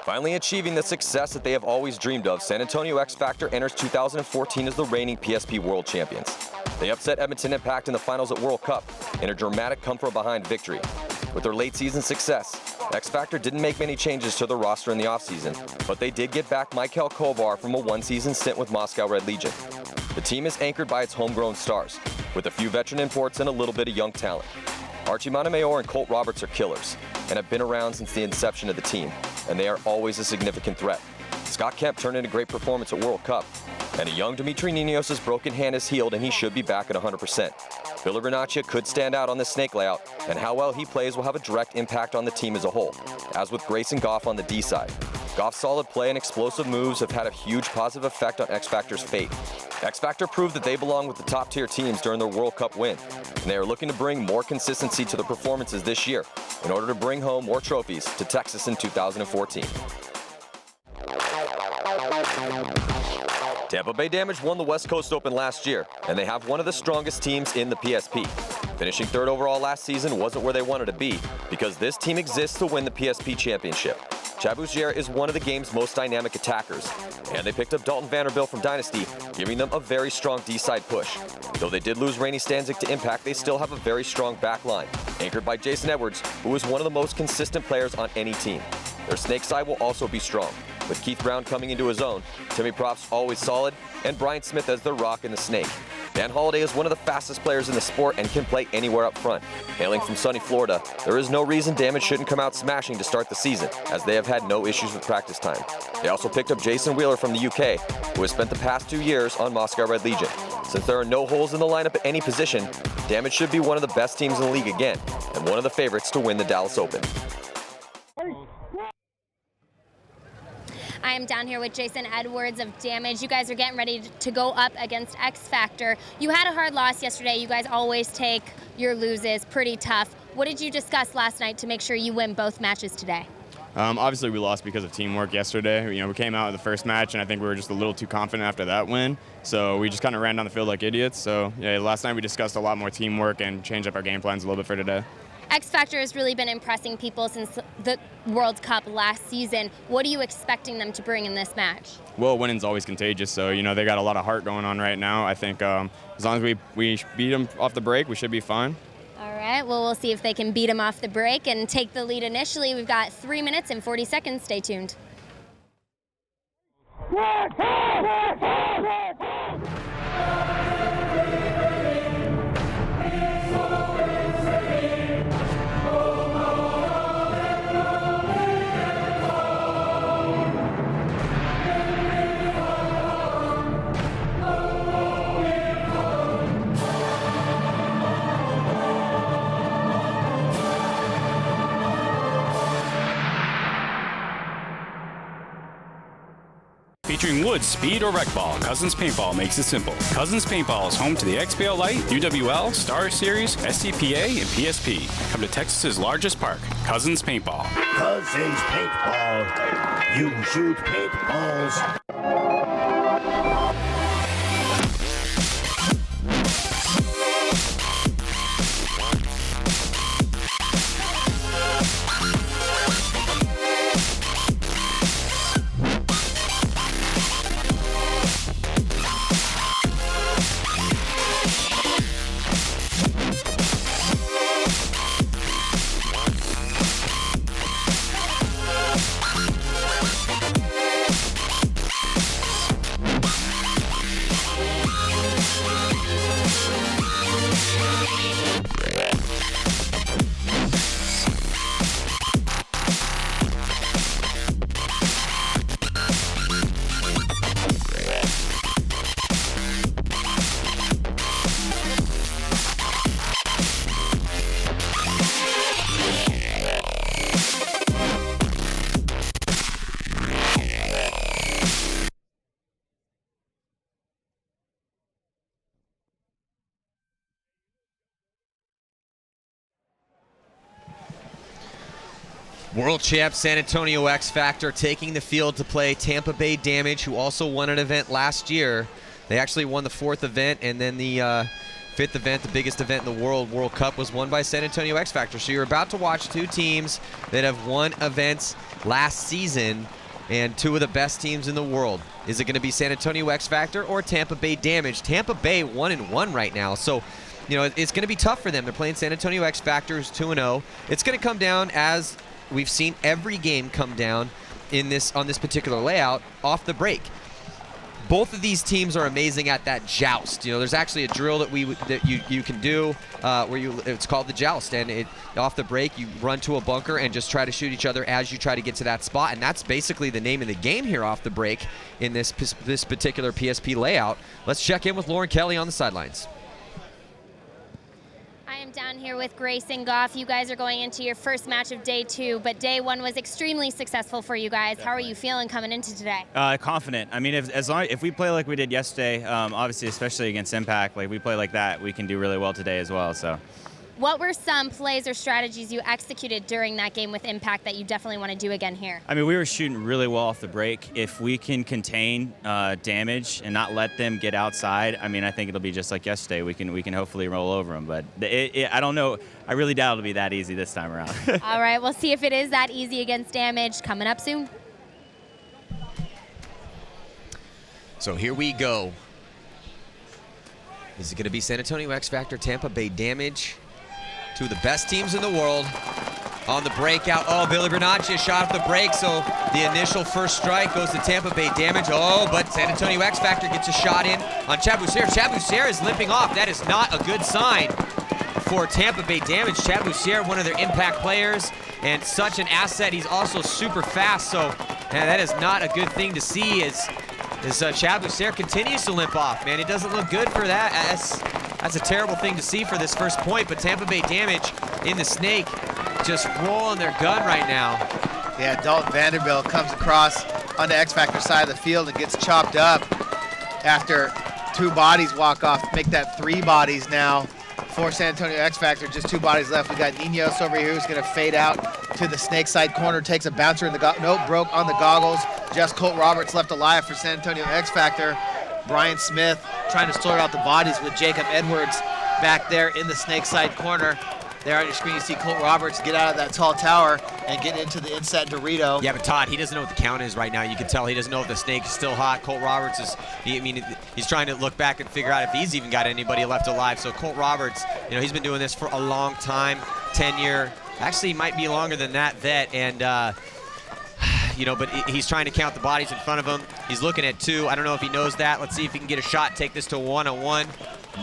Finally achieving the success that they have always dreamed of, San Antonio X Factor enters 2014 as the reigning PSP World Champions. They upset Edmonton Impact in the finals at World Cup in a dramatic come-from-behind victory. With their late-season success, X Factor didn't make many changes to their roster in the offseason, but they did get back Michael Kovar from a one-season stint with Moscow Red Legion. The team is anchored by its homegrown stars, with a few veteran imports and a little bit of young talent. Archie Montemayor and Colt Roberts are killers and have been around since the inception of the team, and they are always a significant threat. Scott Kemp turned in a great performance at World Cup, and a young Dimitri Ninos' broken hand is healed and he should be back at 100%. Billy Renaccia could stand out on this snake layout, and how well he plays will have a direct impact on the team as a whole, as with Grayson Goff on the D side. Goff's solid play and explosive moves have had a huge positive effect on X Factor's fate. X Factor proved that they belong with the top-tier teams during their World Cup win, and they are looking to bring more consistency to their performances this year in order to bring home more trophies to Texas in 2014. Tampa Bay Damage won the West Coast Open last year, and they have one of the strongest teams in the PSP. Finishing third overall last season wasn't where they wanted to be, because this team exists to win the PSP championship. Chabuzier is one of the game's most dynamic attackers, and they picked up Dalton Vanderbilt from Dynasty, giving them a very strong D-side push. Though they did lose Rainey Stanzik to Impact, they still have a very strong back line, anchored by Jason Edwards, who is one of the most consistent players on any team. Their snake side will also be strong, with Keith Brown coming into his own, Timmy Prop's always solid, and Brian Smith as their rock in the snake. Dan Holiday is one of the fastest players in the sport and can play anywhere up front. Hailing from sunny Florida, there is no reason Damage shouldn't come out smashing to start the season, as they have had no issues with practice time. They also picked up Jason Wheeler from the UK, who has spent the past 2 years on Moscow Red Legion. Since there are no holes in the lineup at any position, Damage should be one of the best teams in the league again, and one of the favorites to win the Dallas Open. I am down here with Jason Edwards of Damage. You guys are getting ready to go up against X Factor. You had a hard loss yesterday. You guys always take your loses pretty tough. What did you discuss last night to make sure you win both matches today? Obviously, we lost because of teamwork yesterday. We came out of the first match, and I think we were just a little too confident after that win. So we just kind of ran down the field like idiots. So yeah, last night we discussed a lot more teamwork and changed up our game plans a little bit for today. X Factor has really been impressing people since the World Cup last season. What are you expecting them to bring in this match? Well, winning's always contagious, so they got a lot of heart going on right now. I think as long as we beat them off the break, we should be fine. All right, well, we'll see if they can beat them off the break and take the lead initially. We've got 3 minutes and 40 seconds. Stay tuned. Featuring wood, speed, or rec ball, Cousins Paintball makes it simple. Cousins Paintball is home to the XPL Lite, UWL, Star Series, SCPA, and PSP. Come to Texas's largest park, Cousins Paintball. Cousins Paintball. You shoot paintballs. World champ San Antonio X Factor taking the field to play Tampa Bay Damage, who also won an event last year. They actually won the 4th event, and then the fifth event, the biggest event in the world, World Cup, was won by San Antonio X Factor. So you're about to watch two teams that have won events last season and two of the best teams in the world. Is it going to be San Antonio X Factor or Tampa Bay Damage? Tampa Bay 1-1 right now. So, you know, it's going to be tough for them. They're playing San Antonio X Factor, who's 2-0. It's going to come down, as we've seen every game come down on this particular layout, off the break. Both of these teams are amazing at that joust. You know, there's actually a drill that you can do where it's called the joust, and off the break you run to a bunker and just try to shoot each other as you try to get to that spot, and that's basically the name of the game here off the break in this particular PSP layout. Let's check in with Lauren Kelly on the sidelines. I am down here with Grace and Goff. You guys are going into your first match of day 2, but day 1 was extremely successful for you guys. How are you feeling coming into today? Confident. I mean, if we play like we did yesterday, obviously, especially against Impact, like we play like that, we can do really well today as well. So. What were some plays or strategies you executed during that game with Impact that you definitely want to do again here? I mean, we were shooting really well off the break. If we can contain damage and not let them get outside, I mean, I think it'll be just like yesterday. We can hopefully roll over them. But I don't know. I really doubt it'll be that easy this time around. All right, we'll see if it is that easy against Damage coming up soon. So here we go. Is it going to be San Antonio X Factor, Tampa Bay Damage? Two of the best teams in the world on the breakout. Oh, Billy Bernacci shot off the break, so the initial first strike goes to Tampa Bay Damage. Oh, but San Antonio X Factor gets a shot in on Chabousser. Chabousser is limping off. That is not a good sign for Tampa Bay Damage. Chabousser, one of their Impact players, and such an asset. He's also super fast, so that is not a good thing to see as Chabousser continues to limp off. Man, it doesn't look good for that. That's a terrible thing to see for this first point, but Tampa Bay Damage in the snake just rolling their gun right now. Yeah, Dalton Vanderbilt comes across on the X Factor side of the field and gets chopped up after 2 bodies walk off. Make that 3 bodies now for San Antonio X Factor. Just 2 bodies left. We got Ninos over here who's going to fade out to the snake side corner, takes a bouncer in the nope, broke on the goggles. Just Colt Roberts left alive for San Antonio X Factor. Brian Smith trying to sort out the bodies with Jacob Edwards back there in the snake side corner. There on your screen, you see Colt Roberts get out of that tall tower and get into the inset Dorito. Yeah, but Todd, he doesn't know what the count is right now. You can tell he doesn't know if the snake is still hot. Colt Roberts he's trying to look back and figure out if he's even got anybody left alive. So Colt Roberts, you know, he's been doing this for a long time, 10-year, actually might be longer than that vet, and you know, but he's trying to count the bodies in front of him. He's looking at 2. I don't know if he knows that. Let's see if he can get a shot, take this to 1-on-1.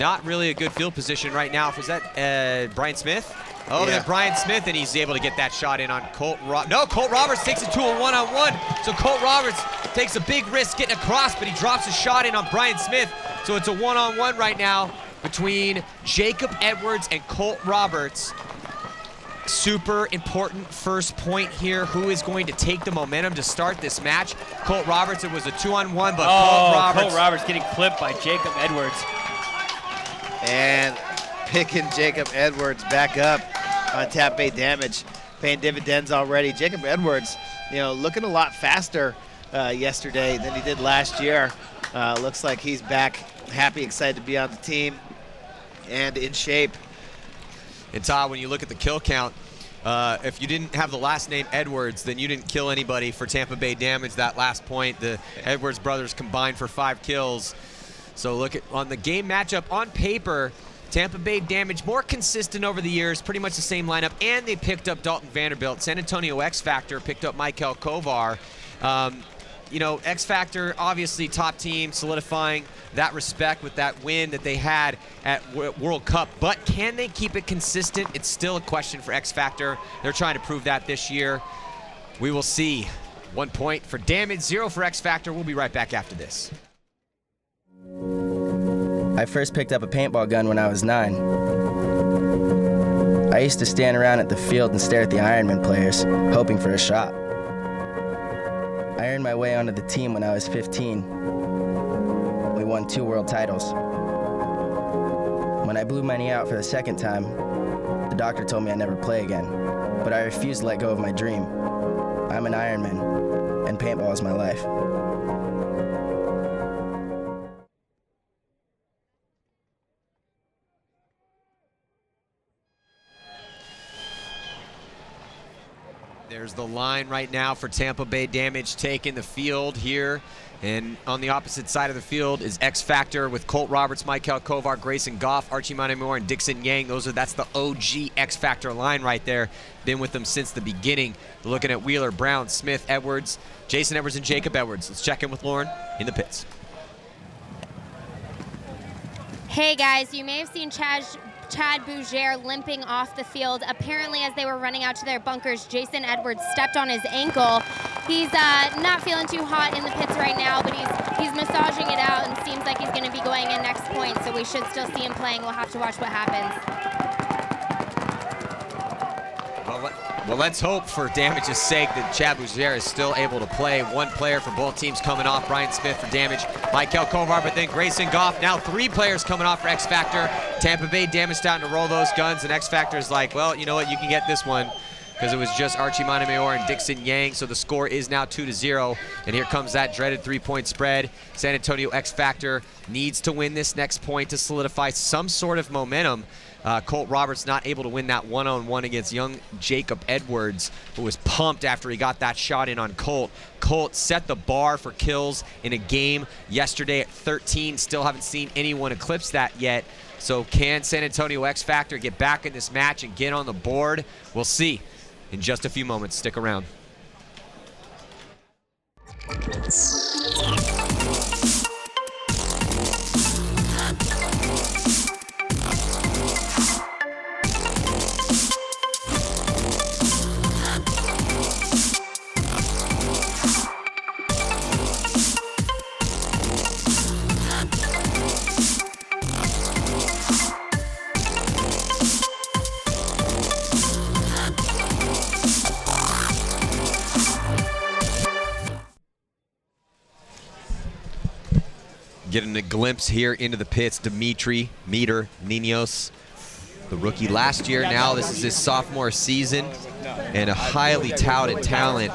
Not really a good field position right now. Was that Brian Smith? Oh, yeah. Brian Smith, and he's able to get that shot in on Colt Roberts. No, Colt Roberts takes it to a 1-on-1. So Colt Roberts takes a big risk getting across, but he drops a shot in on Brian Smith. So it's a 1-on-1 right now between Jacob Edwards and Colt Roberts. Super important first point here. Who is going to take the momentum to start this match? Colt Roberts, it was a 2-on-1, but Colt Roberts getting clipped by Jacob Edwards. And picking Jacob Edwards back up on Tampa Bay Damage, paying dividends already. Jacob Edwards, you know, looking a lot faster yesterday than he did last year. Looks like he's back, happy, excited to be on the team, and in shape. And Todd, when you look at the kill count, if you didn't have the last name Edwards, then you didn't kill anybody for Tampa Bay Damage that last point. The Edwards brothers combined for 5 kills. So look at on the game matchup on paper, Tampa Bay Damage more consistent over the years, pretty much the same lineup, and they picked up Dalton Vanderbilt. San Antonio X Factor picked up Michael Kovar. You know, X Factor, obviously top team, solidifying that respect with that win that they had at World Cup. But can they keep it consistent? It's still a question for X Factor. They're trying to prove that this year. We will see. 1 point for Damage, 0 for X Factor. We'll be right back after this. I first picked up a paintball gun when I was 9. I used to stand around at the field and stare at the Ironman players, hoping for a shot. I earned my way onto the team when I was 15. We won 2 world titles. When I blew my knee out for the second time, the doctor told me I'd never play again, but I refused to let go of my dream. I'm an Ironman, and paintball is my life. There's the line right now for Tampa Bay Damage taking the field here. And on the opposite side of the field is X Factor with Colt Roberts, Michael Kovar, Grayson Goff, Archie Montemayor, and Dixon Yang. That's the OG X Factor line right there. Been with them since the beginning. We're looking at Wheeler, Brown, Smith, Edwards, Jason Edwards, and Jacob Edwards. Let's check in with Lauren in the pits. Hey guys, you may have seen Chad Bougere limping off the field. Apparently, as they were running out to their bunkers, Jason Edwards stepped on his ankle. He's not feeling too hot in the pits right now, but he's massaging it out and seems like he's going to be going in next point, so we should still see him playing. We'll have to watch what happens. Well, let's hope for Damage's sake that Chad Bougere is still able to play. One player for both teams coming off. Brian Smith for Damage, Michael Kovar, but then Grayson Goff. Now 3 players coming off for X Factor. Tampa Bay Damage starting to roll those guns, and X Factor is like, well, you know what, you can get this one, because it was just Archie Montemayor and Dixon Yang, so the score is now 2-0, and here comes that dreaded 3-point spread. San Antonio X Factor needs to win this next point to solidify some sort of momentum. Colt Roberts not able to win that one-on-one against young Jacob Edwards, who was pumped after he got that shot in on Colt. Colt set the bar for kills in a game yesterday at 13. Still haven't seen anyone eclipse that yet. So can San Antonio X Factor get back in this match and get on the board? We'll see in just a few moments. Stick around. Getting a glimpse here into the pits, Dimitri Ninos, the rookie last year. Now this is his sophomore season, and a highly touted talent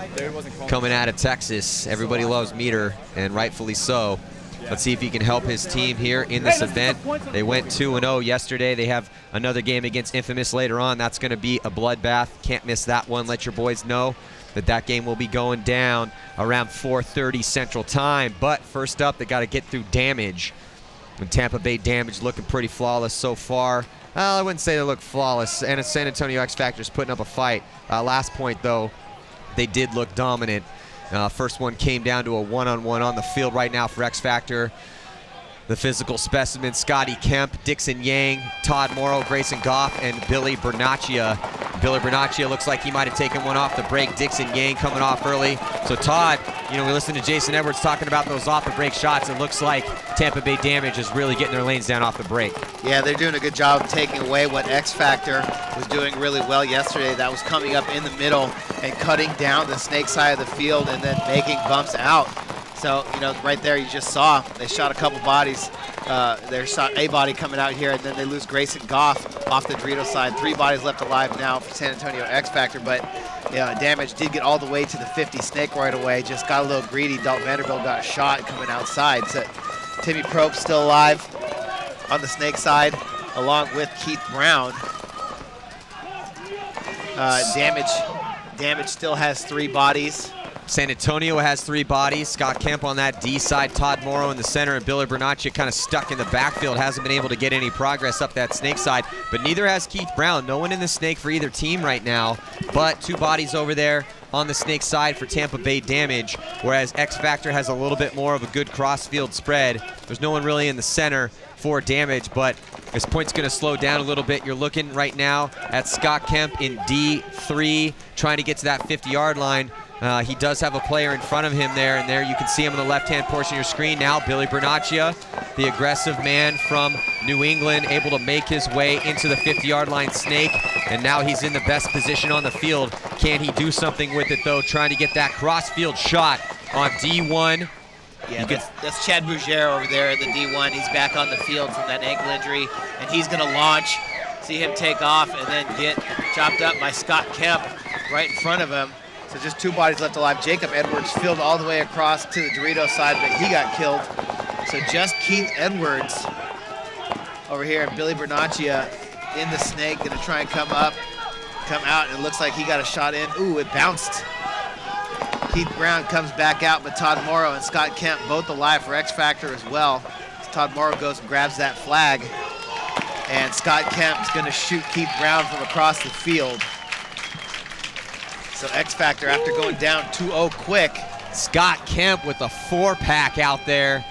coming out of Texas. Everybody loves Meter, and rightfully so. Let's see if he can help his team here in this event. They went 2-0 yesterday. They have another game against Infamous later on. That's going to be a bloodbath. Can't miss that one. Let your boys know that game will be going down around 4:30 Central Time. But first up, they got to get through Damage. And Tampa Bay Damage looking pretty flawless so far. Well, I wouldn't say they look flawless, and San Antonio X Factor's putting up a fight. Last point, though, they did look dominant. First one came down to a one-on-one on the field right now for X Factor. The physical specimen, Scotty Kemp, Dixon Yang, Todd Morrow, Grayson Goff, and Billy Bernaccia. Billy Bernaccia looks like he might have taken one off the break. Dixon Yang coming off early. So Todd, we listened to Jason Edwards talking about those off the break shots. It looks like Tampa Bay Damage is really getting their lanes down off the break. Yeah, they're doing a good job of taking away what X Factor was doing really well yesterday. That was coming up in the middle and cutting down the snake side of the field and then making bumps out. So, right there you just saw, they shot a couple bodies. They shot a body coming out here, and then they lose Grayson Goff off the Dorito side. 3 bodies left alive now for San Antonio X Factor, but Damage did get all the way to the 50 snake right away. Just got a little greedy. Dalton Vanderbilt got shot coming outside. So Timmy Probe's still alive on the snake side, along with Keith Brown. Damage still has 3 bodies. San Antonio has 3 bodies. Scott Kemp on that D side, Todd Morrow in the center, and Billy Bernaccia kind of stuck in the backfield. Hasn't been able to get any progress up that snake side, but neither has Keith Brown. No one in the snake for either team right now, but 2 bodies over there on the snake side for Tampa Bay Damage, whereas X Factor has a little bit more of a good cross-field spread. There's no one really in the center for Damage, but this point's going to slow down a little bit. You're looking right now at Scott Kemp in D3, trying to get to that 50-yard line. He does have a player in front of him there, and there you can see him in the left-hand portion of your screen. Now Billy Bernaccia, the aggressive man from New England, able to make his way into the 50-yard line snake, and now he's in the best position on the field. Can he do something with it, though, trying to get that cross-field shot on D1? Yeah, that's Chad Bougere over there in the D1. He's back on the field from that ankle injury, and he's going to launch. See him take off and then get chopped up by Scott Kemp right in front of him. So just 2 bodies left alive. Jacob Edwards filled all the way across to the Dorito side, but he got killed. So just Keith Edwards over here, and Billy Bernaccia in the snake, gonna try and come up come out, and it looks like he got a shot in. Ooh, it bounced. Keith Brown comes back out, but Todd Morrow and Scott Kemp both alive for X Factor as well. So Todd Morrow goes and grabs that flag, and Scott Kemp's gonna shoot Keith Brown from across the field. So X Factor, after going down 2-0 quick. Scott Kemp with a 4-pack out there.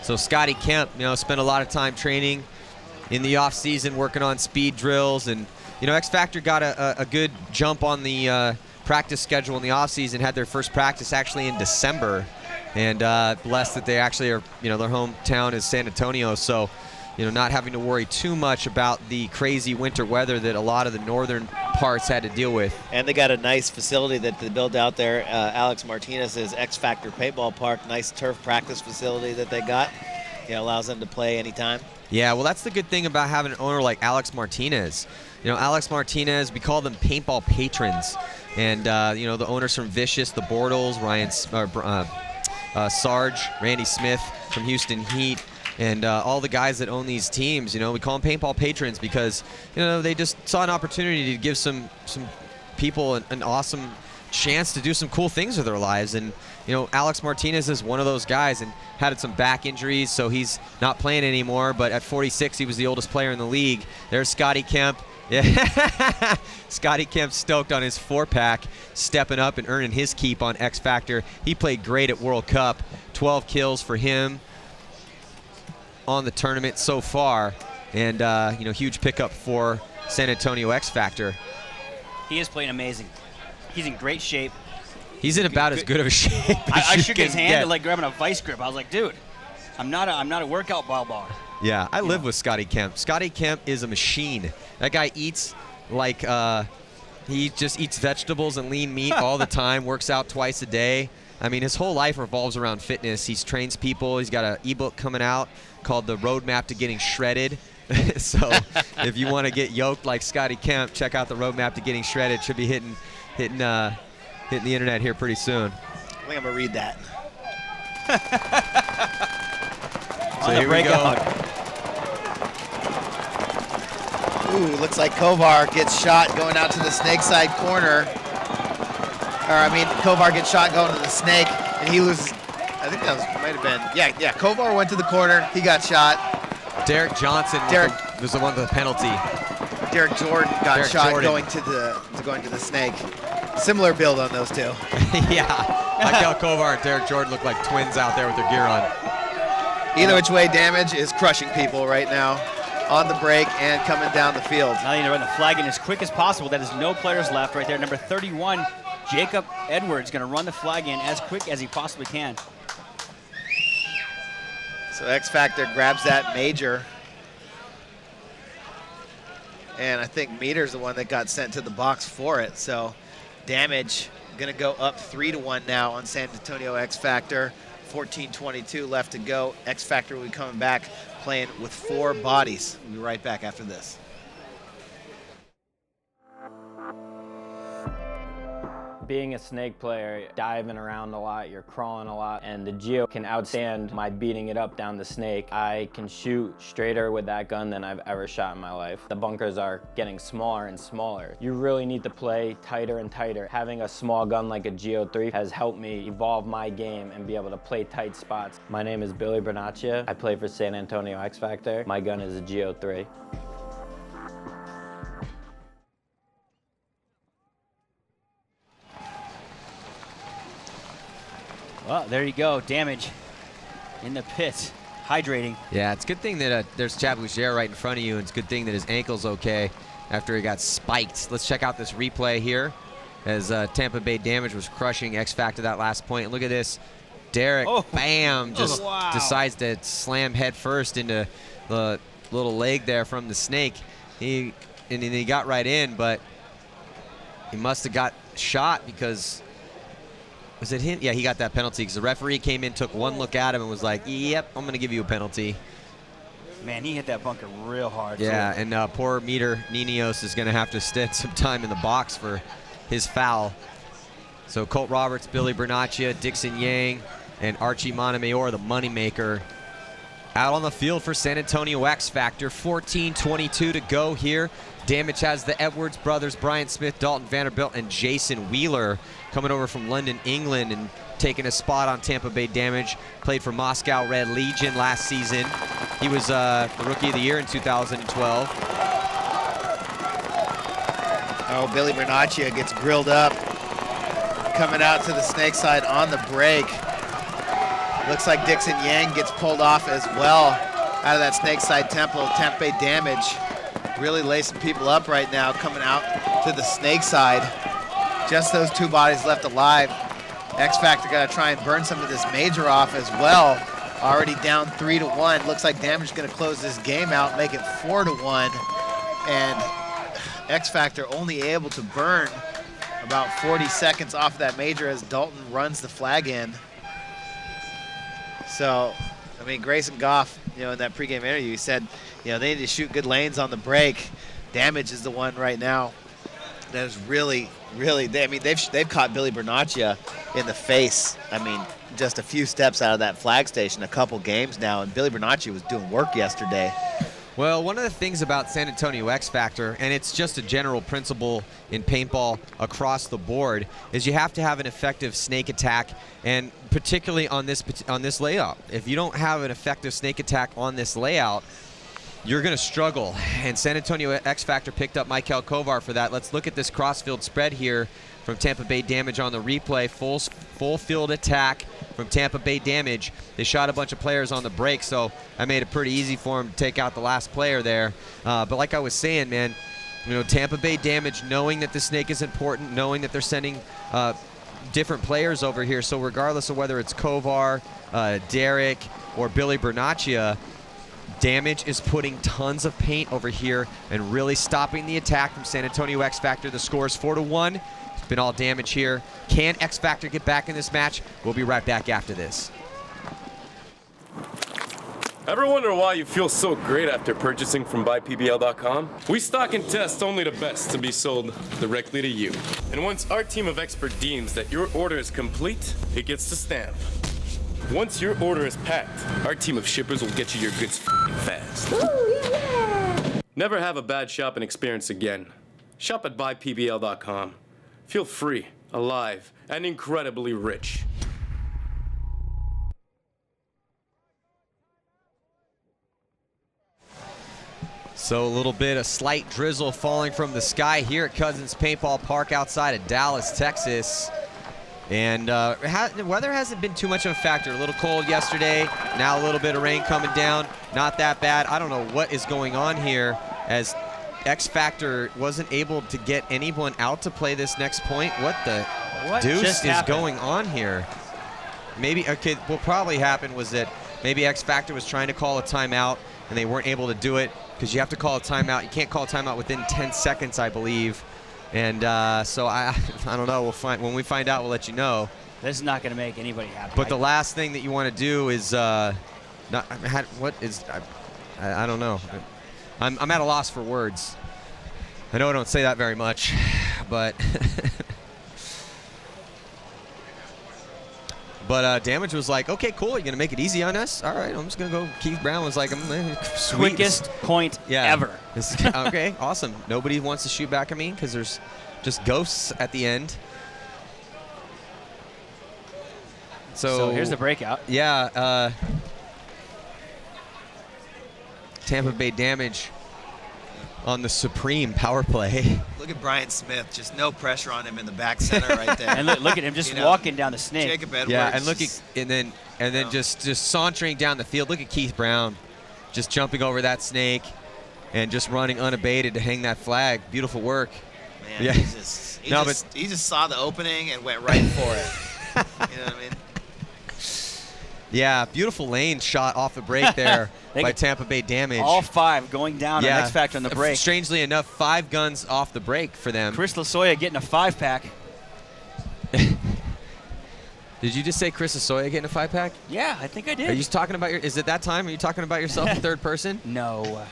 So Scotty Kemp, spent a lot of time training in the off season, working on speed drills, and X Factor got a good jump on the practice schedule in the off season. Had their first practice actually in December, and blessed that they actually are, their hometown is San Antonio, so not having to worry too much about the crazy winter weather that a lot of the northern parts had to deal with. And they got a nice facility that they built out there. Alex Martinez's X Factor Paintball Park, nice turf practice facility that they got. Allows them to play anytime. Yeah, well, that's the good thing about having an owner like Alex Martinez. Alex Martinez, we call them paintball patrons. And, the owners from Vicious, the Bortles, Sarge, Randy Smith from Houston Heat, and all the guys that own these teams, we call them paintball patrons because, they just saw an opportunity to give some people an awesome chance to do some cool things with their lives. And, Alex Martinez is one of those guys and had some back injuries, so he's not playing anymore. But at 46, he was the oldest player in the league. There's Scotty Kemp. Yeah. Scotty Kemp stoked on his 4-pack, stepping up and earning his keep on X Factor. He played great at World Cup. 12 kills for him on the tournament so far, and huge pickup for San Antonio X Factor. He is playing amazing. He's in great shape. He's in about as good of a shape as I shook his hand get. like grabbing a vice grip. I was like, dude, I'm not a workout ball bar. Yeah, I live with Scotty Kemp. Scotty Kemp is a machine. That guy eats like he just eats vegetables and lean meat all the time, works out twice a day. I mean, his whole life revolves around fitness. He trains people. He's got an ebook coming out called The Roadmap to Getting Shredded. So if you want to get yoked like Scotty Kemp, check out The Roadmap to Getting Shredded. Should be hitting the internet here pretty soon. I think I'm going to read that. So here we go. Ooh, looks like Kovar gets shot going out to the snake side corner. Kovar gets shot going to the snake, and he loses. I think that might have been. Yeah. Kovar went to the corner. He got shot. Derek Johnson was the one with the penalty. Derek Jordan got shot going to the snake. Similar build on those two. Yeah. Michael Kovar and Derek Jordan look like twins out there with their gear on. Either which way, Damage is crushing people right now on the break and coming down the field. Now you need to run the flag in as quick as possible. That is no players left right there. Number 31, Jacob Edwards, going to run the flag in as quick as he possibly can. So X Factor grabs that major. And I think Meter's the one that got sent to the box for it. So Damage going to go up 3-1 now on San Antonio X Factor. 14:22 left to go. X Factor will be coming back playing with 4 bodies. We'll be right back after this. Being a snake player, diving around a lot, you're crawling a lot, and the Geo can outstand my beating it up down the snake. I can shoot straighter with that gun than I've ever shot in my life. The bunkers are getting smaller and smaller. You really need to play tighter and tighter. Having a small gun like a Geo 3 has helped me evolve my game and be able to play tight spots. My name is Billy Bernaccia. I play for San Antonio X Factor. My gun is a Geo 3. Well, there you go. Damage in the pit, hydrating. Yeah, it's a good thing that there's Chad Boucher right in front of you, and it's a good thing that his ankle's okay after he got spiked. Let's check out this replay here as Tampa Bay Damage was crushing X Factor that last point. And look at this. Derek, bam, just decides to slam head first into the little leg there from the snake. He got right in, but he must have got shot because... Was it him? Yeah, he got that penalty because the referee came in, took one look at him, and was like, yep, I'm going to give you a penalty. Man, he hit that bunker real hard. Yeah, too. and poor Meter Niños is going to have to spend some time in the box for his foul. So Colt Roberts, Billy Bernaccia, Dixon Yang, and Archie Montemayor, the moneymaker, out on the field for San Antonio X Factor. 14:22 to go here Damage has the Edwards brothers, Brian Smith, Dalton Vanderbilt, and Jason Wheeler coming over from London, England, and taking a spot on Tampa Bay Damage. Played for Moscow Red Legion last season. He was the Rookie of the Year in 2012. Oh, Billy Bernaccia gets grilled up. Coming out to the snake side on the break. Looks like Dixon Yang gets pulled off as well out of that snake side temple. Tampa Bay Damage really lacing people up right now, coming out to the snake side. Just those 2 bodies left alive. X Factor got to try and burn some of this major off as well. Already down 3-1. Looks like Damage is going to close this game out, make it 4-1. And X Factor only able to burn about 40 seconds off of that major as Dalton runs the flag in. So, I mean, Grayson Goff, in that pregame interview, he said, they need to shoot good lanes on the break. Damage is the one right now that is really, they've caught Billy Bernaccia in the face. I mean, just a few steps out of that flag station, a couple games now, and Billy Bernaccia was doing work yesterday. Well, one of the things about San Antonio X Factor, and it's just a general principle in paintball across the board, is you have to have an effective snake attack, and particularly on this layout. If you don't have an effective snake attack on this layout, you're going to struggle. And San Antonio X Factor picked up Michael Kovar for that. Let's look at this crossfield spread here from Tampa Bay Damage on the replay. Full field attack from Tampa Bay Damage. They shot a bunch of players on the break, so I made it pretty easy for him to take out the last player there. But like I was saying, man, Tampa Bay Damage, knowing that the snake is important, knowing that they're sending different players over here, so regardless of whether it's Kovar, Derek, or Billy Bernaccia, Damage is putting tons of paint over here and really stopping the attack from San Antonio X Factor. The score is 4-1. It's been all Damage here. Can X Factor get back in this match? We'll be right back after this. Ever wonder why you feel so great after purchasing from BuyPBL.com? We stock and test only the best to be sold directly to you. And once our team of experts deems that your order is complete, it gets the stamp. Once your order is packed, our team of shippers will get you your goods fast. Ooh, yeah. Never have a bad shopping experience again. Shop at BuyPBL.com. Feel free, alive, and incredibly rich. So a little bit of slight drizzle falling from the sky here at Cousins Paintball Park outside of Dallas, Texas. And the weather hasn't been too much of a factor. A little cold yesterday, now a little bit of rain coming down. Not that bad. I don't know what is going on here as X Factor wasn't able to get anyone out to play this next point. What the deuce is going on here? Maybe, okay, what probably happened was that maybe X Factor was trying to call a timeout and they weren't able to do it because you have to call a timeout. You can't call a timeout within 10 seconds, I believe. And so I don't know. We'll find when we find out. We'll let you know. This is not going to make anybody happy. But the last thing that you want to do is I don't know. I'm at a loss for words. I know I don't say that very much, but Damage was like, okay, cool. You're gonna make it easy on us. All right, I'm just gonna go. Keith Brown was like, quickest point ever. Okay, awesome. Nobody wants to shoot back at me because there's just ghosts at the end. So here's the breakout. Yeah, Tampa Bay Damage on the supreme power play. Look at Brian Smith, just no pressure on him in the back center right there. And look at him just walking down the snake. Jacob Edwards. Yeah, and look at then just sauntering down the field. Look at Keith Brown, just jumping over that snake and just running unabated to hang that flag. Beautiful work. Man, yeah. He just saw the opening and went right for it. You know what I mean? Yeah, beautiful lane shot off the break there by Tampa Bay Damage. All 5 going down on X Factor on the break. Strangely enough, 5 guns off the break for them. Chris Lasoya getting a 5-pack. Did you just say Chris Lasoya getting a 5-pack? Yeah, I think I did. Are you talking about is it that time? Are you talking about yourself in third person? No.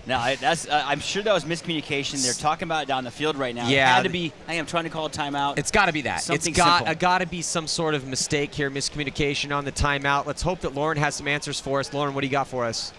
No, I'm sure that was miscommunication. They're talking about it down the field right now. Yeah. It had to be, I am trying to call a timeout. It's got to be that. Something it's got to be some sort of mistake here, miscommunication on the timeout. Let's hope that Lauren has some answers for us. Lauren, what do you got for us?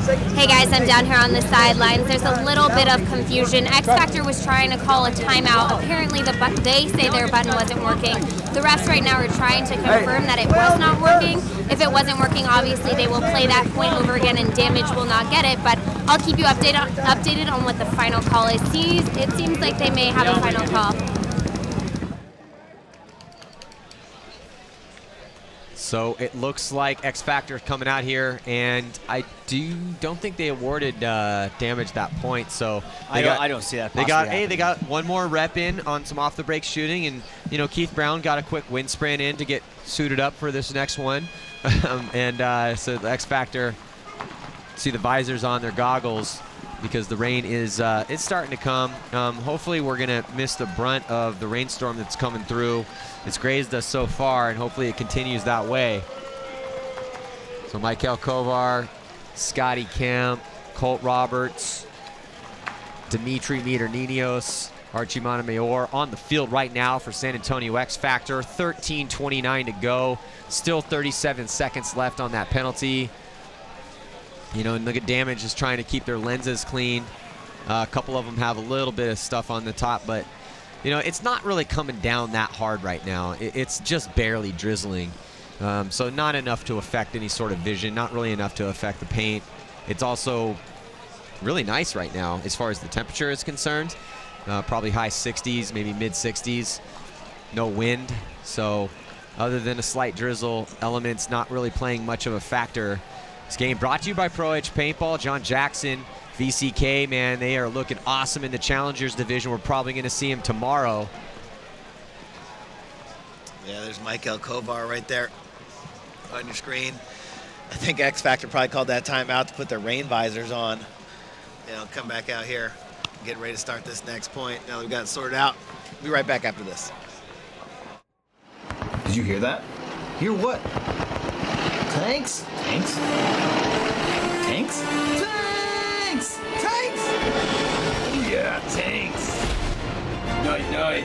Hey guys, I'm down here on the sidelines. There's a little bit of confusion. X Factor was trying to call a timeout. Apparently they say their button wasn't working. The refs right now are trying to confirm that it was not working. If it wasn't working, obviously they will play that point over again and Damage will not get it, but I'll keep you updated on what the final call is. It seems like they may have a final call. So it looks like X Factor coming out here, and I don't think they awarded Damage that point. So I don't see that. They got one more rep in on some off the break shooting, and Keith Brown got a quick wind sprint in to get suited up for this next one, and so the X Factor see the visors on their goggles because the rain is it's starting to come. Hopefully we're gonna miss the brunt of the rainstorm that's coming through. It's grazed us so far, and hopefully it continues that way. So Michael Kovar, Scotty Kemp, Colt Roberts, Dimitri Mitroninos, Archie Montemayor on the field right now for San Antonio X Factor. 13:29 to go. Still 37 seconds left on that penalty. And look at Damage is trying to keep their lenses clean. A couple of them have a little bit of stuff on the top, but it's not really coming down that hard right now. It's just barely drizzling. So not enough to affect any sort of vision, not really enough to affect the paint. It's also really nice right now as far as the temperature is concerned. Probably high 60s, maybe mid 60s. No wind. So other than a slight drizzle, elements not really playing much of a factor. This game brought to you by Pro Edge Paintball. John Jackson, VCK, man, they are looking awesome in the Challengers division. We're probably going to see him tomorrow. Yeah, there's Michael Kovar right there on your screen. I think X Factor probably called that timeout to put their rain visors on. Come back out here, get ready to start this next point. Now we've got it sorted out. We'll be right back after this. Did you hear that? Hear what? Tanks? Tanks? Tanks? Tanks! Tanks! Yeah, tanks. Night, night.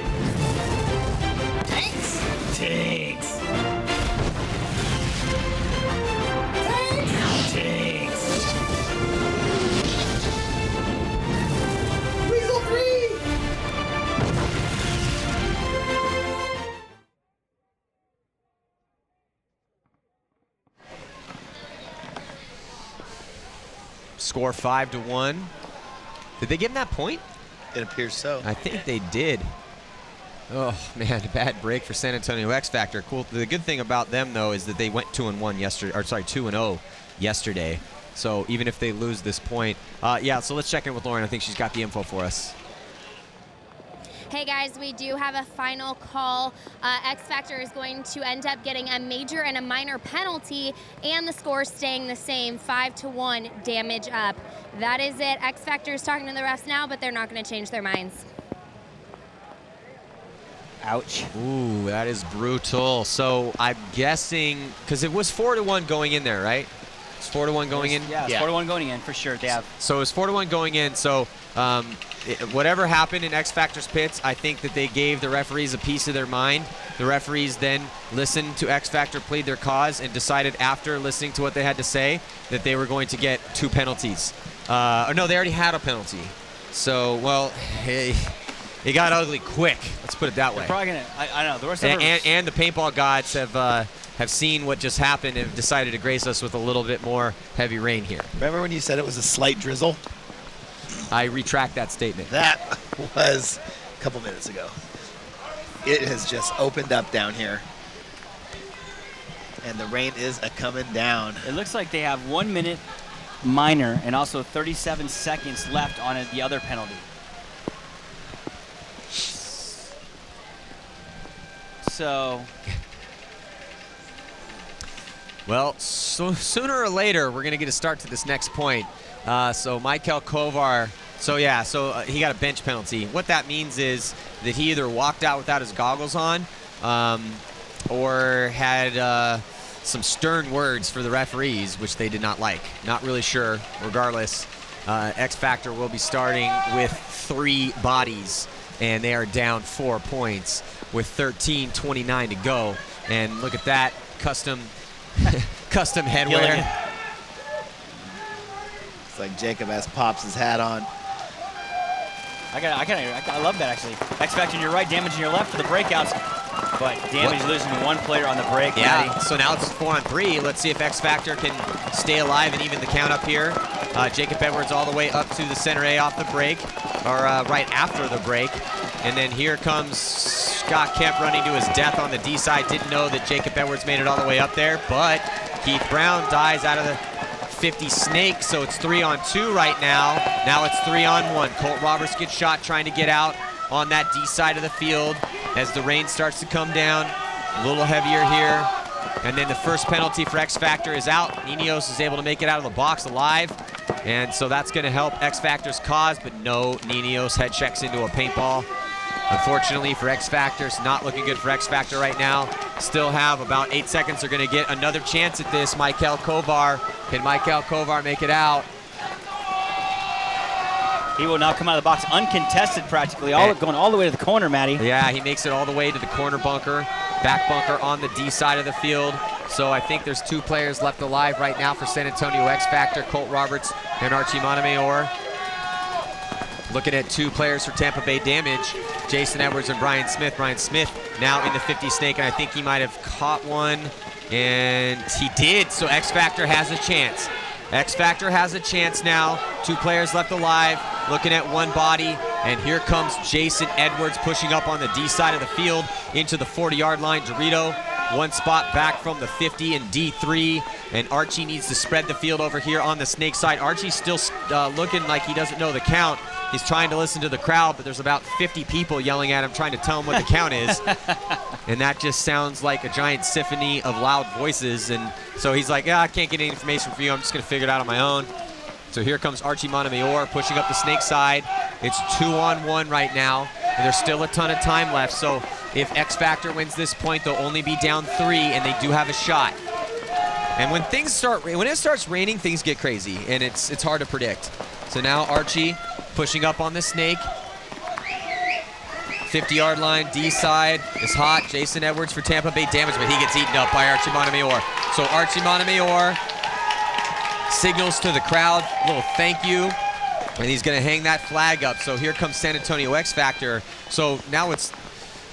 Tanks? Tanks. Tanks? Tanks. Weasel free! Score 5-1. Did they give him that point? It appears so. I think they did. Oh man, a bad break for San Antonio X Factor. Cool. The good thing about them though is that they went 2-1 yesterday, or sorry, 2-0 yesterday. So even if they lose this point, yeah. So let's check in with Lauren. I think she's got the info for us. Hey guys, we do have a final call. X Factor is going to end up getting a major and a minor penalty, and the score staying the same, 5-1, Damage up. That is it. X Factor is talking to the refs now, but they're not going to change their minds. Ouch. Ooh, that is brutal. So I'm guessing, because it was 4-1 going in there, right? It's 4-1 going in? Yeah, it's 4-1 going in for sure. They have. So it's 4-1 going in. So whatever happened in X Factor's pits, I think that they gave the referees a piece of their mind. The referees then listened to X Factor plead their cause and decided after listening to what they had to say that they were going to get 2 penalties. Or no, they already had a penalty. So, well, hey, it got ugly quick. Let's put it that way. They're probably gonna. I don't know. The rest of and the paintball gods have seen what just happened and have decided to grace us with a little bit more heavy rain here. Remember when you said it was a slight drizzle? I retract that statement. That was a couple minutes ago. It has just opened up down here. And the rain is coming down. It looks like they have 1 minute minor and also 37 seconds left on the other penalty. So. Well, so sooner or later, we're going to get a start to this next point. So Michael Kovar, he got a bench penalty. What that means is that he either walked out without his goggles on or had some stern words for the referees, which they did not like. Not really sure. Regardless, X Factor will be starting with 3 bodies, and they are down 4 points with 13:29 to go. And look at that, custom headwear. It's like Jacob has Pops' hat on. I love that, actually. X Factor on your right, damage on your left for the breakouts. But damage losing one player on the break. Yeah, Matty. so now it's 4-on-3. Let's see if X Factor can stay alive and even the count up here. Jacob Edwards all the way up to the center A off the break, or right after the break. And then here comes Scott Kemp running to his death on the D side. Didn't know that Jacob Edwards made it all the way up there, but Keith Brown dies out of the 50 snake, so it's 3-on-2 right now. Now it's 3-on-1. Colt Roberts gets shot trying to get out on that D side of the field as the rain starts to come down. A little heavier here. And then the first penalty for X Factor is out. Niños is able to make it out of the box alive. And so that's going to help X Factor's cause, but no, Niños head checks into a paintball. Unfortunately for X Factor, it's not looking good for X Factor right now. Still have about 8 seconds. They're going to get another chance at this. Michael Kovar. Can Michael Kovar make it out? He will now come out of the box uncontested practically, going all the way to the corner, Matty. Yeah, he makes it all the way to the corner bunker, back bunker on the D side of the field. So I think there's 2 players left alive right now for San Antonio X Factor, Colt Roberts and Archie Montemayor. Looking at 2 players for Tampa Bay Damage, Jason Edwards and Brian Smith. Brian Smith now in the 50 snake, and I think he might have caught one, and he did, so X Factor has a chance. X Factor has a chance now. 2 players left alive, looking at 1 body, and here comes Jason Edwards pushing up on the D side of the field into the 40-yard line. Dorito, 1 spot back from the 50 in D3, and Archie needs to spread the field over here on the snake side. Archie's still looking like he doesn't know the count. He's trying to listen to the crowd, but there's about 50 people yelling at him trying to tell him what the count is. And that just sounds like a giant symphony of loud voices. And so he's like, yeah, I can't get any information from you. I'm just going to figure it out on my own. So here comes Archie Montemayor pushing up the snake side. It's 2-on-1 right now, and there's still a ton of time left. So if X Factor wins this point, they'll only be down 3, and they do have a shot. And when it starts raining, things get crazy, and it's hard to predict. So now Archie pushing up on the snake. 50-yard line, D side is hot. Jason Edwards for Tampa Bay Damage, but he gets eaten up by Archie Montemayor. So Archie Montemayor signals to the crowd, a little thank you, and he's gonna hang that flag up. So here comes San Antonio X Factor. So now it's,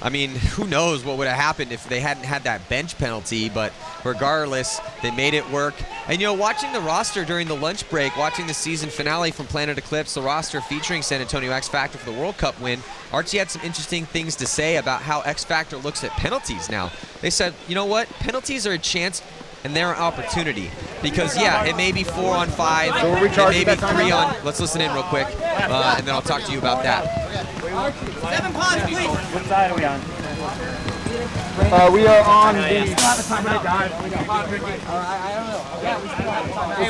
I mean, who knows what would have happened if they hadn't had that bench penalty, but regardless, they made it work. And you know, watching the roster during the lunch break, watching the season finale from Planet Eclipse, the roster featuring San Antonio X Factor for the World Cup win, Archie had some interesting things to say about how X Factor looks at penalties now. They said, you know what, penalties are a chance and they're an opportunity. Because yeah, it may be 4-on-5, So it may be 3-on, let's listen in real quick, and then I'll talk to you about that. 7 pods, please. What side are we on? We are on the. It's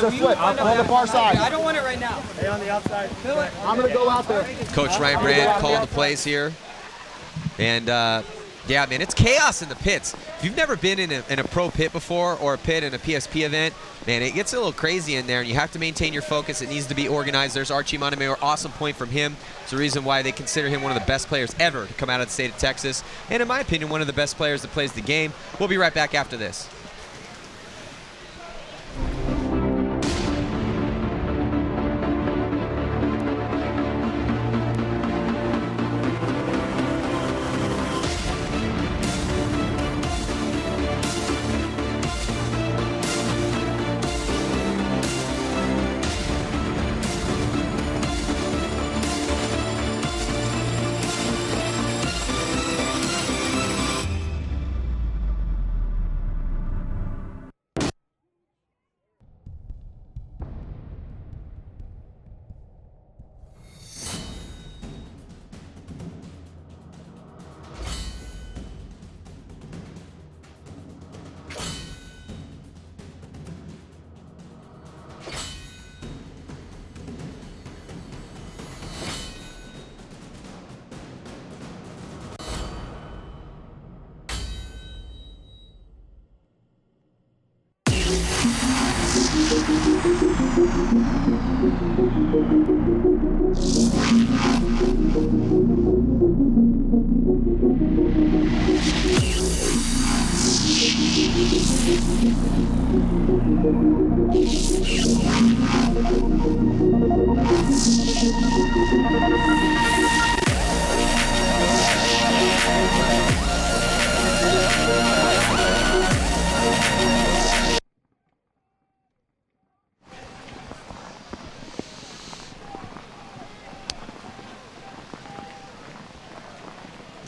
a flip. I'm on the far side. I don't want it right now. Hey, on the outside. I'm gonna go out there. Coach Ryan Brandt calling the plays here. And yeah, man, it's chaos in the pits. If you've never been in a pro pit before, or a pit in a PSP event, man, it gets a little crazy in there, and you have to maintain your focus. It needs to be organized. There's Archie Montemayor, awesome point from him. It's the reason why they consider him one of the best players ever to come out of the state of Texas, and in my opinion, one of the best players that plays the game. We'll be right back after this.